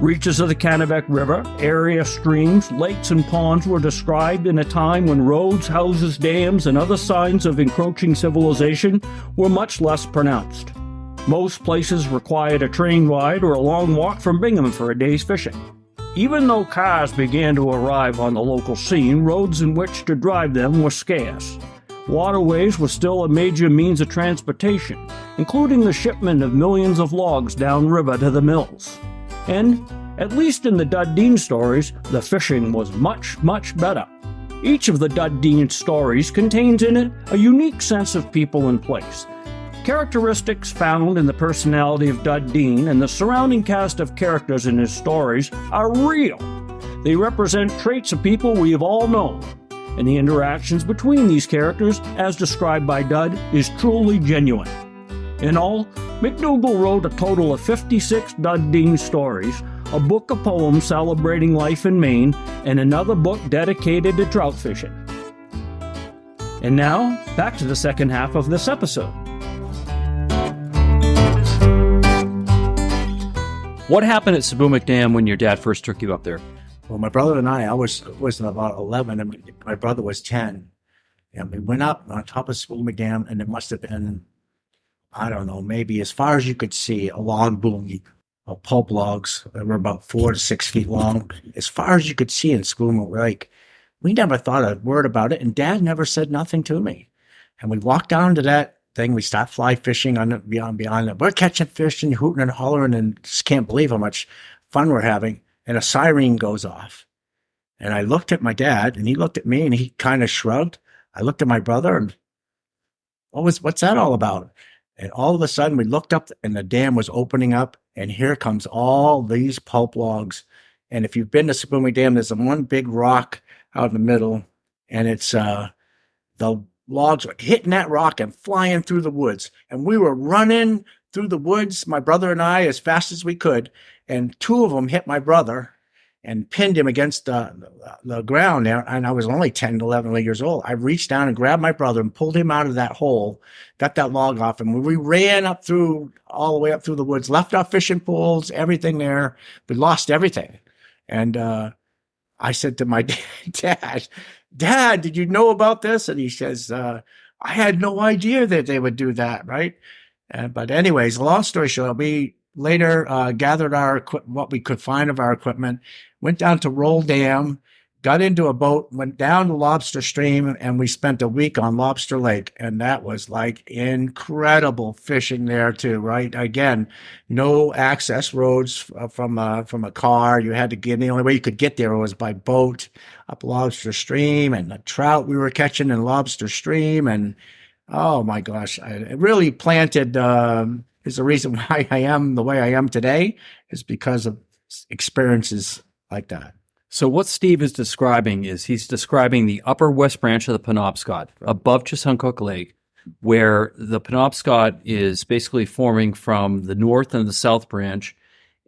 Reaches of the Kennebec River, area streams, lakes, and ponds were described in a time when roads, houses, dams, and other signs of encroaching civilization were much less pronounced. Most places required a train ride or a long walk from Bingham for a day's fishing. Even though cars began to arrive on the local scene, roads in which to drive them were scarce. Waterways were still a major means of transportation, including the shipment of millions of logs downriver to the mills. And, at least in the Dud Dean stories, the fishing was much, much better. Each of the Dud Dean stories contains in it a unique sense of people and place. Characteristics found in the personality of Dud Dean and the surrounding cast of characters in his stories are real. They represent traits of people we have all known, and the interactions between these characters, as described by Dud, is truly genuine. In all, McDougall wrote a total of 56 Dud Dean stories, a book of poems celebrating life in Maine, and another book dedicated to trout fishing. And now, back to the second half of this episode. What happened at Seboomic Dam when your dad first took you up there? Well, my brother and I was about 11, and my brother was 10. And we went up on top of Seboomic Dam, and it must have been, I don't know, maybe as far as you could see, a log buoy of pulp logs that were about 4 to 6 feet long, as far as you could see in Seboomic Lake. We never thought a word about it, and Dad never said nothing to me. And we walked down to that thing. We stopped fly fishing on beyond it. We're catching fish and hooting and hollering, and just can't believe how much fun we're having. And a siren goes off. And I looked at my dad, and he looked at me, and he kind of shrugged. I looked at my brother, and what's that all about? And all of a sudden, we looked up, and the dam was opening up, and here comes all these pulp logs. And if you've been to Seboomic Dam, there's one big rock out in the middle, and it's the logs were hitting that rock and flying through the woods. And we were running through the woods, my brother and I, as fast as we could. And 2 of them hit my brother and pinned him against the ground there. And I was only 10 to 11 years old. I reached down and grabbed my brother and pulled him out of that hole, got that log off him. We ran all the way up through the woods, left our fishing poles, everything there. We lost everything. And I said to my Dad, did you know about this? And he says, I had no idea that they would do that, right? But anyways, long story short, we later gathered what we could find of our equipment, went down to Roll Dam, got into a boat, went down the Lobster Stream, and we spent a week on Lobster Lake. And that was like incredible fishing there too, right? Again, no access roads from a car. You had to get, the only way you could get there was by boat up Lobster Stream, and the trout we were catching in Lobster Stream. And oh my gosh, it really planted, is the reason why I am the way I am today, is because of experiences like that. So what Steve is describing is he's describing the upper west branch of the Penobscot above Seboomook Lake, where the Penobscot is basically forming from the north and the south branch,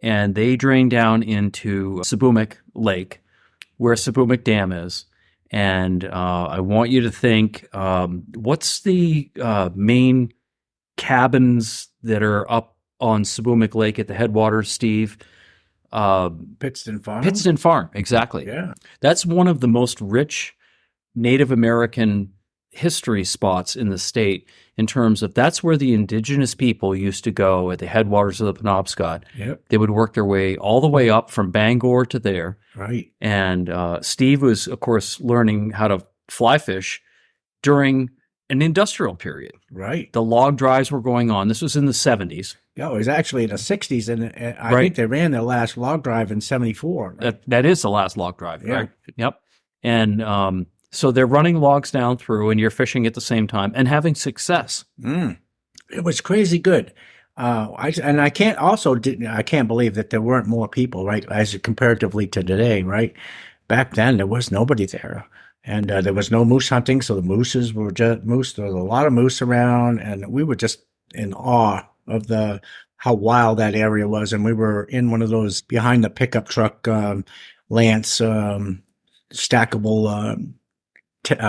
and they drain down into Seboomic Lake, where Seboomook Dam is. And I want you to think, what's the main cabins that are up on Seboomic Lake at the headwaters, Steve? Pittston Farm. Pittston Farm, exactly. Yeah. That's one of the most rich Native American history spots in the state in terms of that's where the indigenous people used to go at the headwaters of the Penobscot. Yep. They would work their way all the way up from Bangor to there. Right. And Steve was, of course, learning how to fly fish during an industrial period. Right. The log drives were going on. This was in the 70s. Yeah, it was actually in the 60s, and I think they ran their last log drive in 74. Right? That is the last log drive, Yeah. right? Yep. And so they're running logs down through, and you're fishing at the same time and having success. It was crazy good. I can't believe that there weren't more people, right, as comparatively to today, right? Back then, there was nobody there. And there was no moose hunting, so the mooses were just moose. There was a lot of moose around, and we were just in awe of how wild that area was. And we were in one of those behind the pickup truck Lance stackable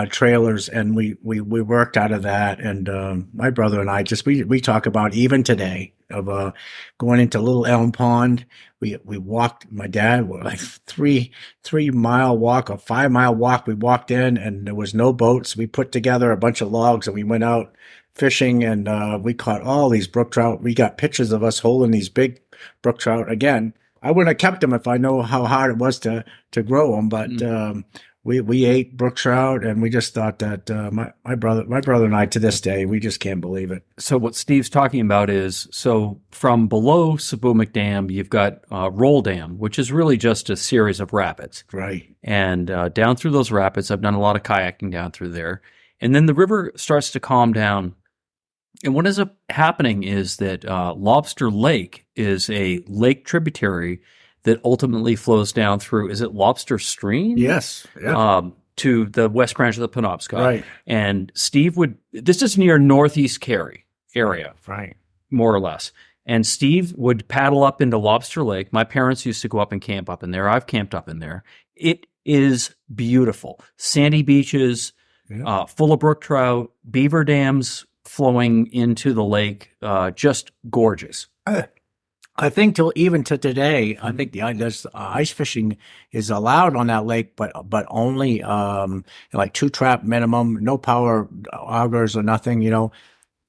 trailers, and we worked out of that. And my brother and I we talk about even today of going into Little Elm Pond. We walked. My dad like 3-mile walk, a 5-mile walk. We walked in, and there was no boats. We put together a bunch of logs, and we went out fishing, and we caught all these brook trout. We got pictures of us holding these big brook trout. Again, I wouldn't have kept them if I know how hard it was to grow them, but we ate brook trout, and we just thought that my brother and I, to this day, we just can't believe it. So what Steve's talking about is, so from below Seboomic Dam, you've got Roll Dam, which is really just a series of rapids. Right. And down through those rapids, I've done a lot of kayaking down through there. And then the river starts to calm down. And what ends up happening is that Lobster Lake is a lake tributary that ultimately flows down through, is it Lobster Stream? Yes. Yeah. To the west branch of the Penobscot. Right. And Steve this is near Northeast Cary area. Right. More or less. And Steve would paddle up into Lobster Lake. My parents used to go up and camp up in there. I've camped up in there. It is beautiful. Sandy beaches, full of brook trout, beaver dams flowing into the lake, just gorgeous. I think even to today, I think there's ice fishing is allowed on that lake, but only like 2 trap minimum, no power augers or nothing.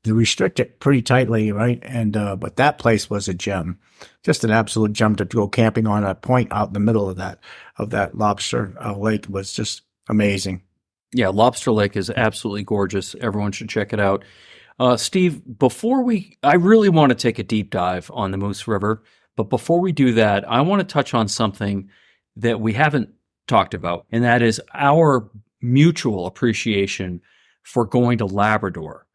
They restrict it pretty tightly, right? And but that place was a gem, just an absolute gem to go camping on a point out in the middle of that Lobster Lake was just amazing. Yeah, Lobster Lake is absolutely gorgeous. Everyone should check it out. Steve, I really want to take a deep dive on the Moose River, but before we do that, I want to touch on something that we haven't talked about, and that is our mutual appreciation for going to Labrador,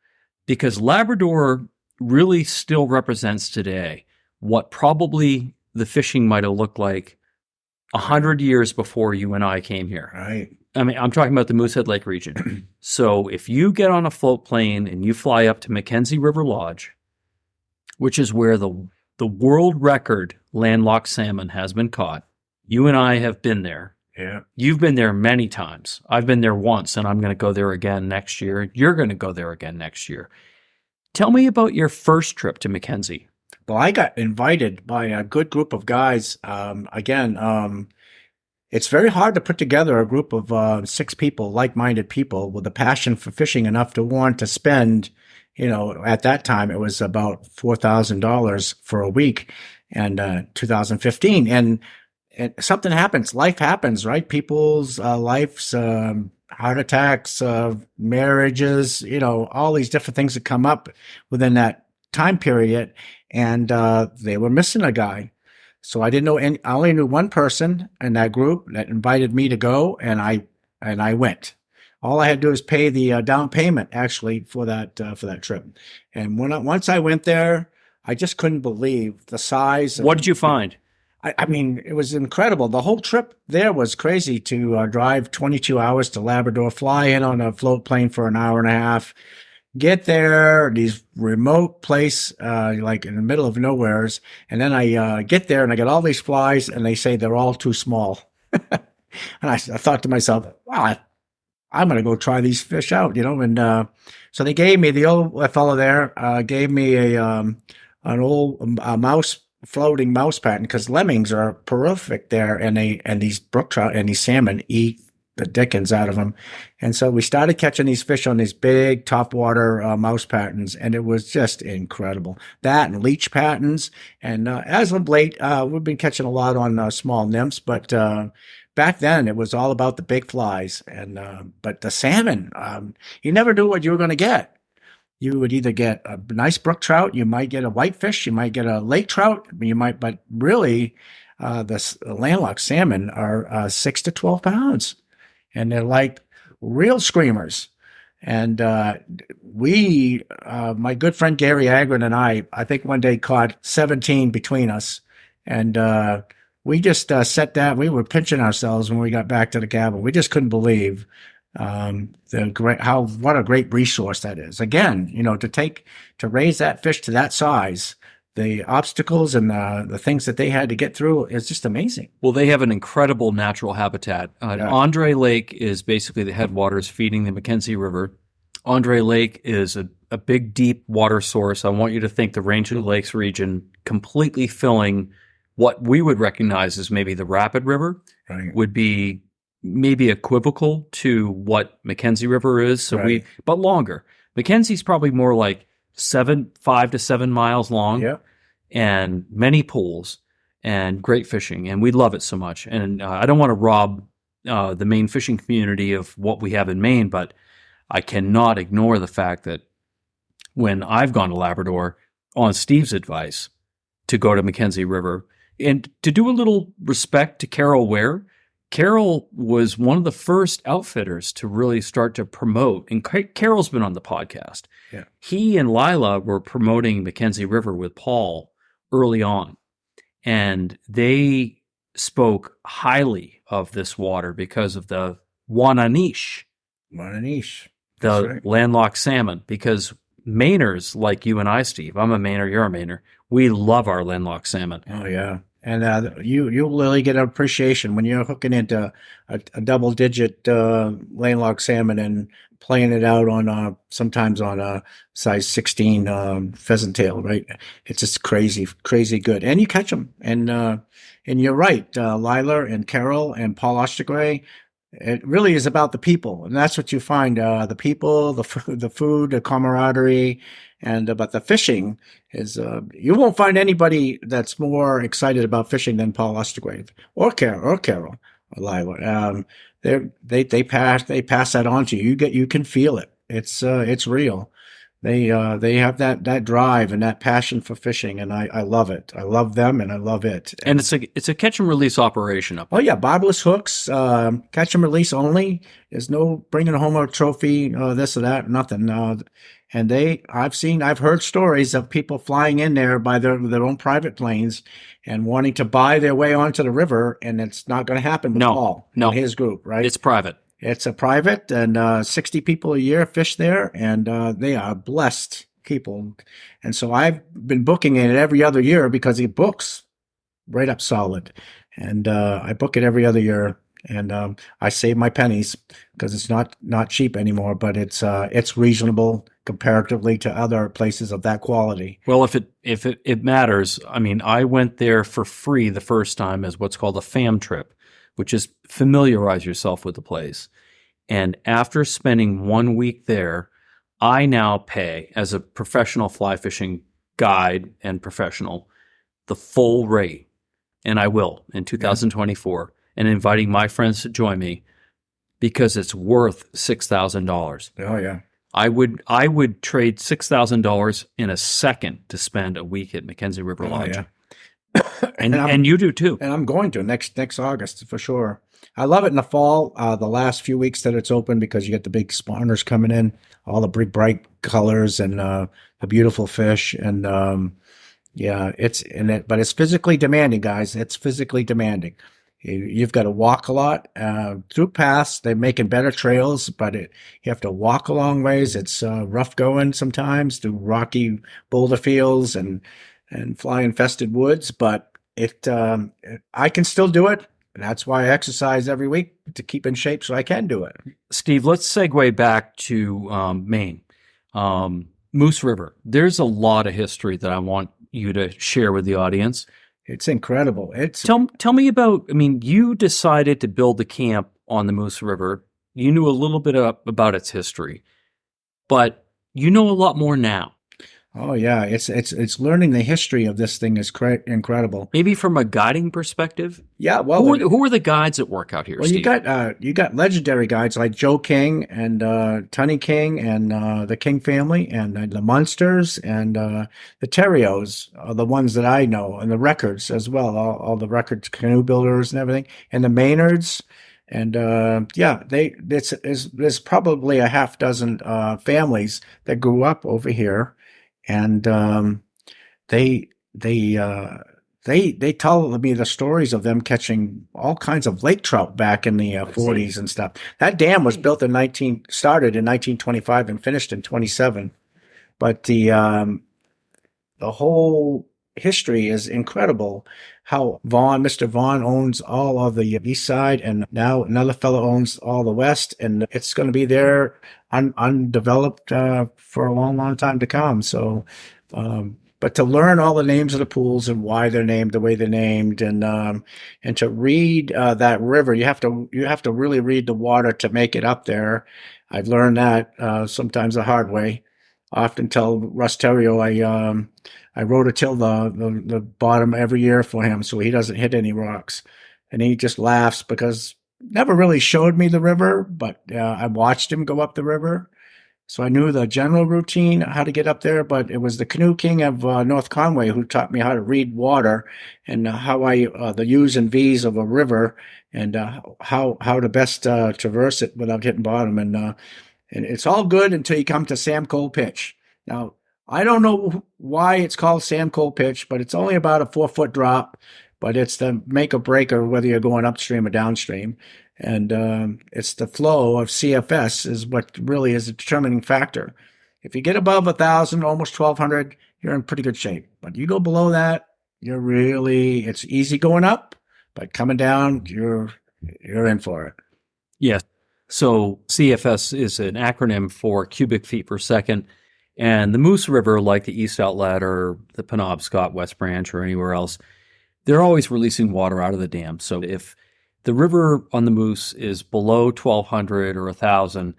because Labrador really still represents today what probably the fishing might have looked like 100 years before you and I came here. Right. I mean, I'm talking about the Moosehead Lake region. So if you get on a float plane and you fly up to McKenzie River Lodge, which is where the world record landlocked salmon has been caught, you and I have been there. Yeah. You've been there many times. I've been there once, and I'm going to go there again next year. You're going to go there again next year. Tell me about your first trip to McKenzie. Well, I got invited by a good group of guys. It's very hard to put together a group of 6 people, like-minded people with a passion for fishing enough to want to spend, at that time it was about $4,000 for a week, and 2015. And and something happens. Life happens, right? People's lives, heart attacks, marriages, all these different things that come up within that time period. And they were missing a guy. So I didn't know any, I only knew one person in that group that invited me to go, and I went. All I had to do was pay the down payment actually for that trip. And once I went there, I just couldn't believe the size. What did you find? I mean, it was incredible. The whole trip there was crazy to drive 22 hours to Labrador, fly in on a float plane for an hour and a half, get there, these remote place, like in the middle of nowheres. And then I get there and I get all these flies and they say they're all too small. And I thought to myself, wow, I'm going to go try these fish out, And so they gave me, the old fellow there gave me an old floating mouse pattern, because lemmings are prolific there, and these brook trout and these salmon eat the dickens out of them. And so we started catching these fish on these big topwater mouse patterns, and it was just incredible. That and leech patterns. And as of late, we've been catching a lot on small nymphs, but back then it was all about the big flies. And but the salmon, you never knew what you were going to get. You would either get a nice brook trout, you might get a whitefish, you might get a lake trout, but really, the landlocked salmon are 6 to 12 pounds, and they're like real screamers. And my good friend Gary Agron and I think one day caught 17 between us, and we just set that. We were pinching ourselves when we got back to the cabin. We just couldn't believe what a great resource that is. Again, to raise that fish to that size, the obstacles and the things that they had to get through is just amazing. Well, they have an incredible natural habitat. Andre Lake is basically the headwaters feeding the McKenzie River. Andre Lake is a big, deep water source. I want you to think the Range of the Lakes region completely filling what we would recognize as maybe the Rapid River, right, would be maybe equivocal to what McKenzie River is. Right. But longer. McKenzie's probably more like 5 to 7 miles long, yeah, and many pools and great fishing. And we love it so much. And I don't want to rob the Maine fishing community of what we have in Maine, but I cannot ignore the fact that when I've gone to Labrador on Steve's advice to go to McKenzie River and to do a little respect to Carol Ware. Carol was one of the first outfitters to really start to promote, and Carol's been on the podcast. Yeah. He and Lila were promoting McKenzie River with Paul early on, and they spoke highly of this water because of the Wananish, the right, landlocked salmon, because Mainers like you and I, Steve, I'm a Mainer, you're a Mainer, we love our landlocked salmon. Oh, yeah. And you'll really get an appreciation when you're hooking into a double-digit landlocked salmon and playing it out on sometimes on a size 16 pheasant tail, right? It's just crazy, crazy good. And you catch them. And you're right, Lila and Carol and Paul Ostergray, it really is about the people. And that's what you find, the people, the food, the camaraderie. And but the fishing is you won't find anybody that's more excited about fishing than Paul Ostergrave or Carol or Lila. They pass that on to you. You can feel it. It's real. They have that drive and that passion for fishing, and I love it. I love them, and I love it. And it's a catch and release operation up there. Oh yeah, barbless hooks, catch and release only. There's no bringing home a trophy, this or that, nothing. And I've heard stories of people flying in there by their own private planes and wanting to buy their way onto the river, and it's not going to happen with Paul and his group, right? It's private. It's a private, and 60 people a year fish there, and they are blessed people. And so I've been booking it every other year because he books right up solid. And I book it every other year. And I save my pennies because it's not cheap anymore, but it's reasonable comparatively to other places of that quality. Well, if it matters, I mean, I went there for free the first time as what's called a fam trip, which is familiarize yourself with the place. And after spending 1 week there, I now pay, as a professional fly fishing guide and professional, the full rate and I will in 2024, and inviting my friends to join me because it's worth $6,000. Oh, yeah. I would trade $6,000 in a second to spend a week at McKenzie River Lodge. Yeah. And you do too. And I'm going to next August for sure. I love it in the fall, the last few weeks that it's open, because you get the big spawners coming in, all the big bright colors and the beautiful fish. And yeah, but it's physically demanding, guys. It's physically demanding. You've got to walk a lot through paths. They're making better trails, but you have to walk a long ways. It's rough going sometimes through rocky boulder fields and fly infested woods, but I can still do it. That's why I exercise every week, to keep in shape so I can do it. Steve, let's segue back to Maine. Moose River. There's a lot of history that I want you to share with the audience. It's incredible. Tell me about, you decided to build the camp on the Moose River. You knew a little bit about its history, but you know a lot more now. Oh yeah, it's learning the history of this thing is incredible. Maybe from a guiding perspective. Yeah, well, who are the guides that work out here? Well, Steve? you got legendary guides like Joe King and Tunny King and the King family and the Munsters and the Terrios are the ones that I know, and the records as well, all the records, canoe builders and everything, and the Maynards. And there's probably a half dozen families that grew up over here. And they tell me the stories of them catching all kinds of lake trout back in the 40s and stuff. That dam was started in 1925 and finished in 27. But the whole history is incredible. How Mr. Vaughn owns all of the east side, and now another fellow owns all the west, and it's going to be there undeveloped for a long, long time to come. So, but to learn all the names of the pools and why they're named the way they're named, and to read that river, you have to really read the water to make it up there. I've learned that sometimes the hard way. I often tell Russ Terrio I rototill the bottom every year for him so he doesn't hit any rocks. And he just laughs because never really showed me the river, but I watched him go up the river. So I knew the general routine, how to get up there, but it was the Canoe King of North Conway who taught me how to read water and how the U's and V's of a river, and how to best traverse it without hitting bottom. And it's all good until you come to Sam Cole Pitch. Now, I don't know why it's called Sam Cole Pitch, but it's only about a 4-foot drop, but it's the make or break of whether you're going upstream or downstream. And it's the flow of CFS is what really is a determining factor. If you get above 1,000, almost 1,200, you're in pretty good shape. But you go below that, it's easy going up, but coming down, you're in for it. Yes. So CFS is an acronym for cubic feet per second. And the Moose River, like the East Outlet or the Penobscot, West Branch, or anywhere else, they're always releasing water out of the dam. So if the river on the Moose is below 1,200 or 1,000,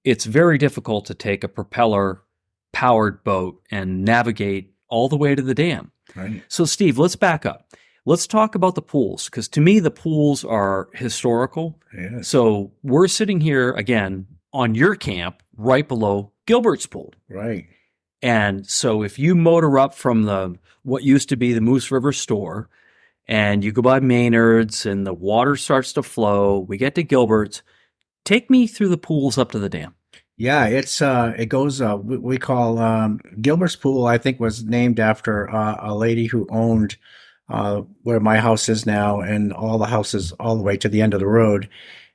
it's very difficult to take a propeller-powered boat and navigate all the way to the dam. Right. So, Steve, let's back up. Let's talk about the pools, because to me, the pools are historical. Yes. So we're sitting here, again, on your camp, right below Gilbert's Pool. Right. And so if you motor up from what used to be the Moose River store, and you go by Maynard's and the water starts to flow, we get to Gilbert's, take me through the pools up to the dam. Yeah, it goes, we call Gilbert's Pool, I think, was named after a lady who owned where my house is now, and all the houses all the way to the end of the road.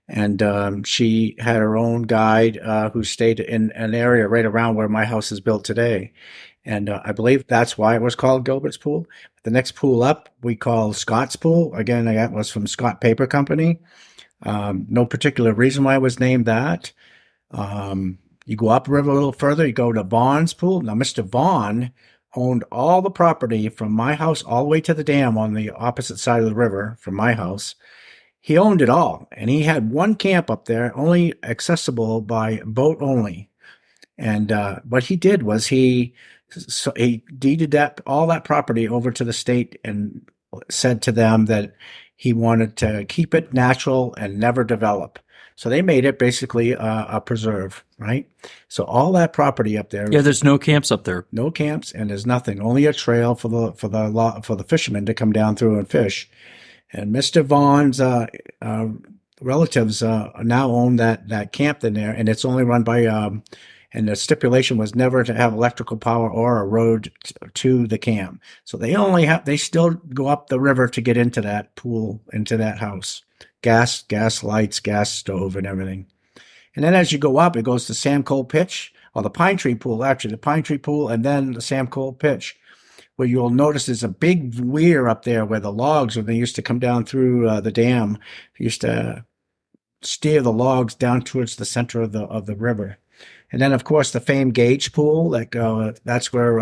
And she had her own guide who stayed in an area right around where my house is built today. And I believe that's why it was called Gilbert's Pool. The next pool up we call Scott's Pool. Again, that was from Scott Paper Company. No particular reason why it was named that. You go upriver a little further, you go to Vaughn's Pool. Now, Mr. Vaughn owned all the property from my house all the way to the dam on the opposite side of the river from my house. He owned it all, and he had one camp up there, only accessible by boat only. And what he did was he deeded all that property over to the state and said to them that he wanted to keep it natural and never develop. So they made it basically a preserve, right? So all that property up there, Yeah, there's no camps up there. no camps, and there's nothing, only a trail for the fishermen to come down through and fish. And Mr. Vaughn's relatives now own that camp in there, and it's only run by and the stipulation was never to have electrical power or a road to the camp. So they still go up the river to get into that pool, into that house. Gas lights, gas stove, and everything. And then as you go up, it goes to Sam Cole Pitch, or the Pine Tree Pool, actually, the Pine Tree Pool, and then the Sam Cole Pitch, where you'll notice there's a big weir up there where the logs, when they used to come down through the dam, used to steer the logs down towards the center of the river. And then, of course, the famed Gage Pool, that's where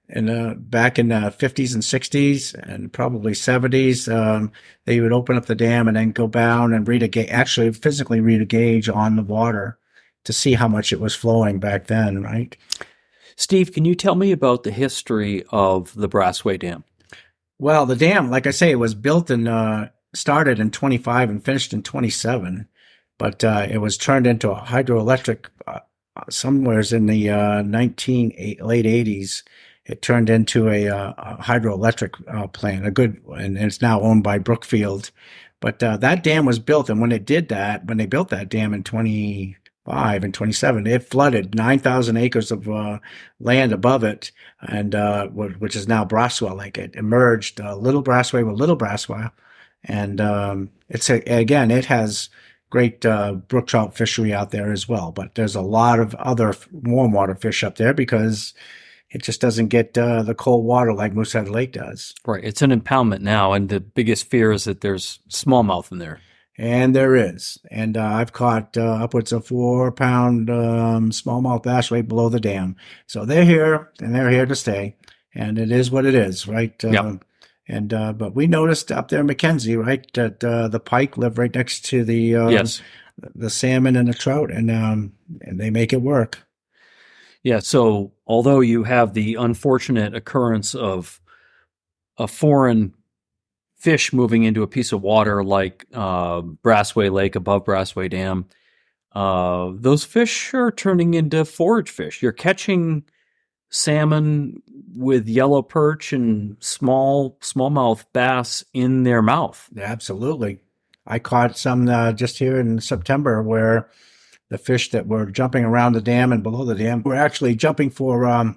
back in the 50s and 60s and probably 70s, they would open up the dam and then go down and actually physically read a gauge on the water to see how much it was flowing back then, right? Steve, can you tell me about the history of the Brassway Dam? Well, the dam, like I say, it was built and started in 25 and finished in 27, but it was turned into a hydroelectric somewheres in the late 80s. It turned into a hydroelectric plant, and it's now owned by Brookfield. But that dam was built, and when they built that dam in 25 and 27, it flooded 9,000 acres of land above it, and which is now Brasswell Lake. It emerged Little Brassway with Little Brasswell, and it has great brook trout fishery out there as well. But there's a lot of other warm water fish up there because it just doesn't get the cold water like Moosehead Lake does. Right. It's an impoundment now, and the biggest fear is that there's smallmouth in there. And there is. And I've caught upwards of 4-pound smallmouth bass right below the dam. So they're here, and they're here to stay. And it is what it is, right? Yep. But we noticed up there in McKenzie, right, that the pike live right next to the salmon and the trout, and they make it work. Yeah, so although you have the unfortunate occurrence of a foreign fish moving into a piece of water like Brassway Lake above Brassway Dam, those fish are turning into forage fish. You're catching salmon with yellow perch and smallmouth bass in their mouth. Absolutely. I caught some just here in September where the fish that were jumping around the dam and below the dam were actually jumping for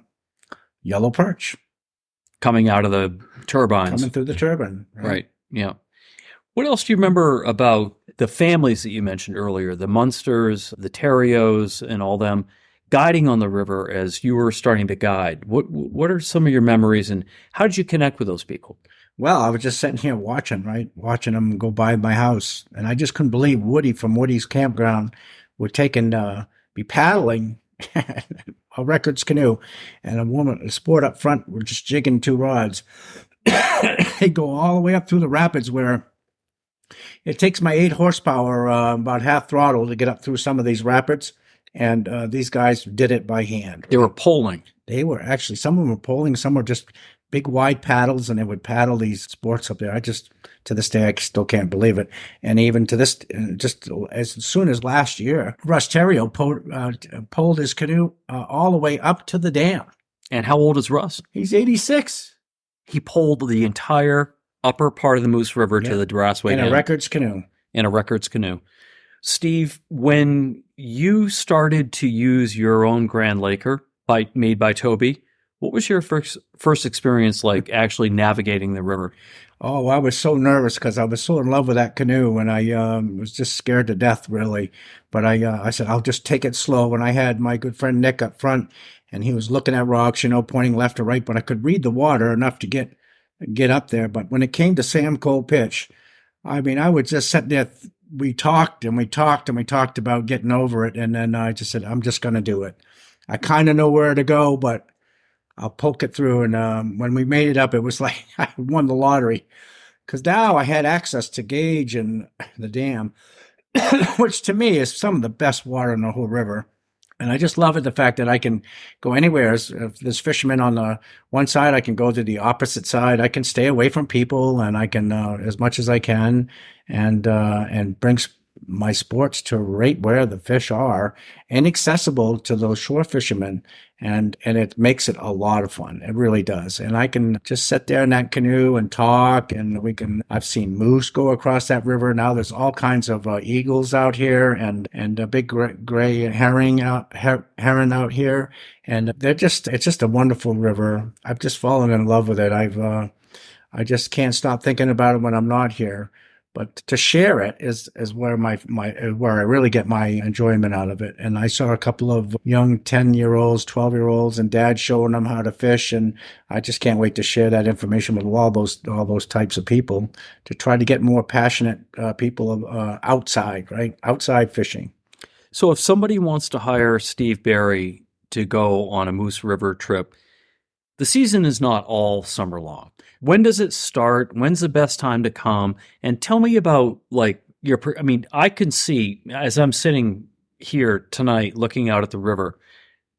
yellow perch. Coming out of the turbines. Coming through the turbine. Right. Yeah. What else do you remember about the families that you mentioned earlier, the Munsters, the Terrios, and all them guiding on the river as you were starting to guide? What are some of your memories, and how did you connect with those people? Well, I was just sitting here watching them go by my house, and I just couldn't believe Woody from Woody's campground would be paddling a Records canoe, and a sport up front were just jigging 2 rods. They go all the way up through the rapids where it takes my 8 horsepower about half throttle to get up through some of these rapids, and these guys did it by hand. They were poling. They were actually, some of them were poling, some were just big wide paddles, and they would paddle these sports up there. To this day, I still can't believe it. And even to this, just as soon as last year, Russ Terrio poled his canoe all the way up to the dam. And how old is Russ? He's 86. He poled the entire upper part of the Moose River to the Brassway Dam. In a Records canoe. In a Records canoe. Steve, when you started to use your own Grand Laker made by Toby, what was your first experience like actually navigating the river? Oh, I was so nervous because I was so in love with that canoe, and I was just scared to death, really. But I said, I'll just take it slow. And I had my good friend Nick up front, and he was looking at rocks, pointing left or right. But I could read the water enough to get up there. But when it came to Sam Cole Pitch, I mean, I would just sit there. We talked and we talked and we talked about getting over it. And then I just said, I'm just going to do it. I kind of know where to go, but I'll poke it through. And when we made it up, it was like I won the lottery, because now I had access to Gage and the dam, which to me is some of the best water in the whole river. And I just love it, the fact that I can go anywhere. If there's fishermen on the one side, I can go to the opposite side. I can stay away from people, and I can, as much as I can, and bring my sports to right where the fish are, inaccessible to those shore fishermen. And it makes it a lot of fun. It really does. And I can just sit there in that canoe and talk, and I've seen moose go across that river. Now there's all kinds of eagles out here, and a big gray heron out here. And it's just a wonderful river. I've just fallen in love with it. I just can't stop thinking about it when I'm not here. But to share it is where where I really get my enjoyment out of it. And I saw a couple of young 10-year-olds, 12-year-olds, and dads showing them how to fish. And I just can't wait to share that information with all those types of people, to try to get more passionate people outside, right? Outside fishing. So if somebody wants to hire Steve Barry to go on a Moose River trip, the season is not all summer long. When does it start? When's the best time to come? And tell me about, like, I can see, as I'm sitting here tonight looking out at the river,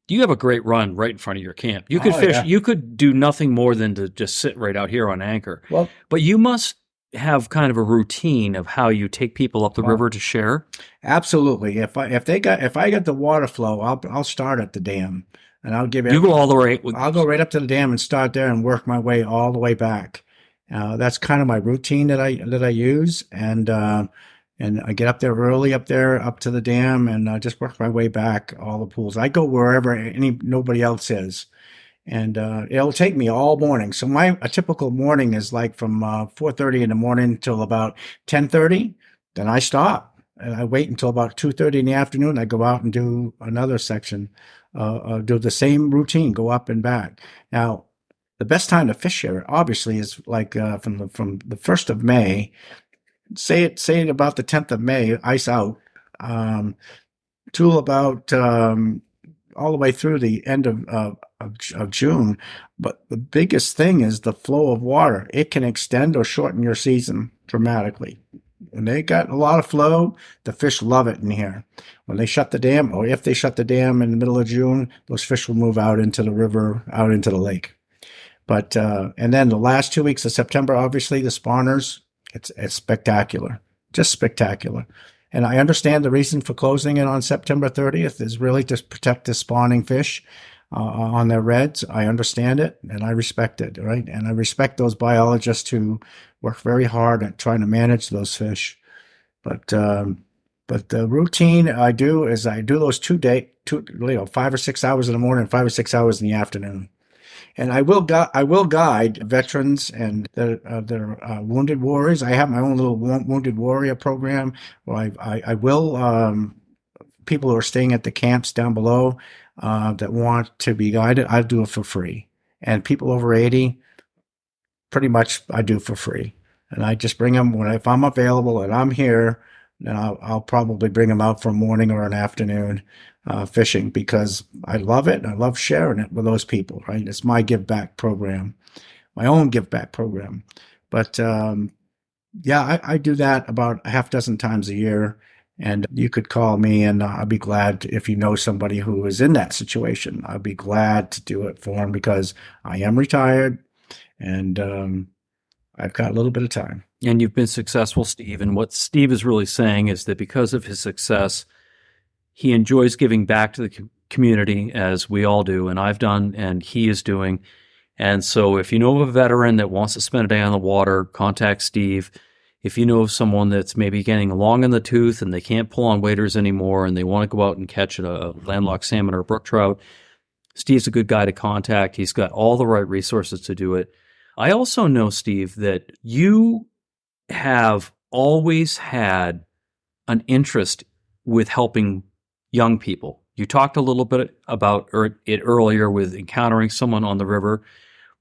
you have a great run right in front of your camp. You could fish. Yeah. You could do nothing more than to just sit right out here on anchor. Well, but you must have kind of a routine of how you take people up the river to share. Absolutely. If I get the water flow, I'll start at the dam. And I'll give it. You go all the way. I'll go right up to the dam and start there and work my way all the way back. That's kind of my routine that I use, and I get up there early, up to the dam, and just work my way back all the pools. I go wherever nobody else is, and it'll take me all morning. So a typical morning is like from 4:30 in the morning till about 10:30. Then I stop and I wait until about 2:30 in the afternoon. I go out and do another section. Do the same routine, go up and back. Now, the best time to fish here, obviously, is like from the 1st of May, say it about the 10th of May, ice out, to about all the way through the end of June. But the biggest thing is the flow of water. It can extend or shorten your season dramatically. When they got a lot of flow, the fish love it in here. When they shut the dam, or if they shut the dam in the middle of June, those fish will move out into the river, out into the lake. But and then the last 2 weeks of September, obviously the spawners, it's spectacular, just spectacular. And I understand the reason for closing it on September 30th is really to protect the spawning fish on their reds. I understand it, and I respect it, right? And I respect those biologists who work very hard at trying to manage those fish. But the routine I do is I do those 5 or 6 hours in the morning, 5 or 6 hours in the afternoon. And I will guide veterans and their wounded warriors. I have my own little wounded warrior program where I will people who are staying at the camps down below that want to be guided. I do it for free. And people over 80, pretty much I do for free. And I just bring them if I'm available and I'm here, then I'll probably bring them out for a morning or an afternoon fishing, because I love it and I love sharing it with those people, right? It's my give back program, my own give back program. But I do that about a half dozen times a year. And you could call me, and I'll be glad if you know somebody who is in that situation. I'll be glad to do it for them, because I am retired and I've got a little bit of time. And you've been successful, Steve. And what Steve is really saying is that because of his success, he enjoys giving back to the community, as we all do, and I've done, and he is doing. And so if you know of a veteran that wants to spend a day on the water, contact Steve. If you know of someone that's maybe getting long in the tooth and they can't pull on waders anymore and they want to go out and catch a landlocked salmon or a brook trout, Steve's a good guy to contact. He's got all the right resources to do it. I also know, Steve, that you have always had an interest with helping young people. You talked a little bit about it earlier with encountering someone on the river,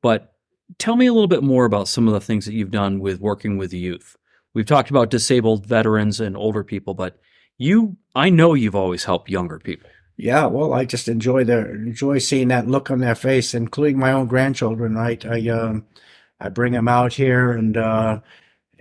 but tell me a little bit more about some of the things that you've done with working with the youth. We've talked about disabled veterans and older people, but I know you've always helped younger people. Yeah, well, I just enjoy seeing that look on their face, including my own grandchildren. Right, I bring them out here, and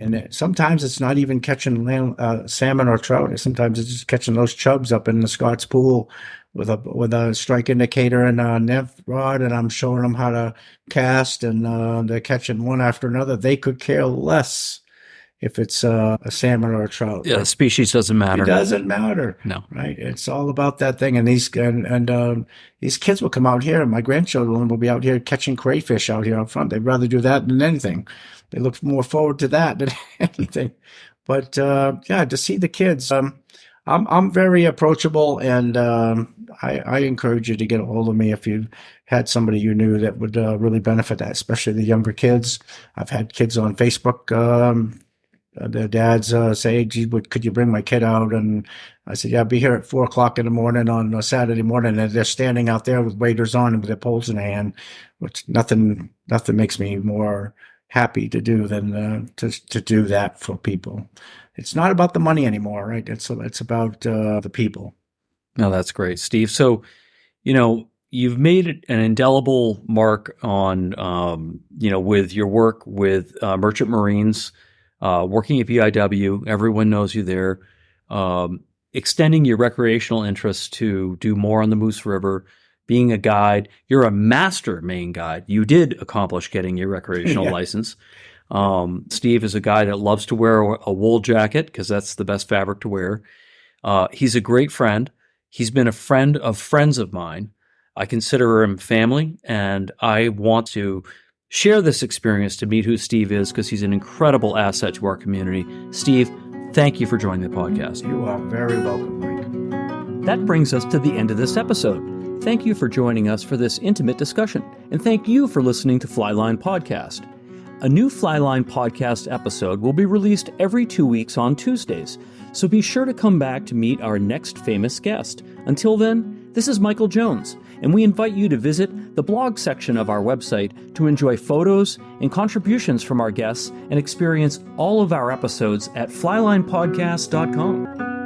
And sometimes it's not even catching salmon or trout. Sometimes it's just catching those chubs up in the Scott's pool with a strike indicator and a nymph rod, and I'm showing them how to cast, and they're catching one after another. They could care less if it's a salmon or a trout. Yeah, the species doesn't matter. It doesn't matter. No. Right? It's all about that thing. And these kids will come out here, and my grandchildren will be out here catching crayfish out here out front. They'd rather do that than anything. They look more forward to that than anything. But to see the kids, I'm very approachable, and I encourage you to get a hold of me if you had somebody you knew that would really benefit that, especially the younger kids. I've had kids on Facebook. Their dads say, "Gee, could you bring my kid out?" And I said, "Yeah, I'll be here at 4:00 in the morning on a Saturday morning." And they're standing out there with waders on and with their poles in their hand, which nothing makes me more happy to do than to do that for people. It's not about the money anymore, right? It's about the people. No, that's great, Steve. So, you've made an indelible mark on, with your work with Merchant Marines, working at BIW. Everyone knows you there. Extending your recreational interests to do more on the Moose River, being a guide. You're a Master Maine guide. You did accomplish getting your recreational license. Steve is a guy that loves to wear a wool jacket because that's the best fabric to wear. He's a great friend. He's been a friend of friends of mine. I consider him family, and I want to share this experience to meet who Steve is because he's an incredible asset to our community. Steve, thank you for joining the podcast. You are very welcome, Mike. That brings us to the end of this episode. Thank you for joining us for this intimate discussion, and thank you for listening to Flyline Podcast. A new Flyline Podcast episode will be released every 2 weeks on Tuesdays, so be sure to come back to meet our next famous guest. Until then, this is Michael Jones, and we invite you to visit the blog section of our website to enjoy photos and contributions from our guests and experience all of our episodes at flylinepodcast.com.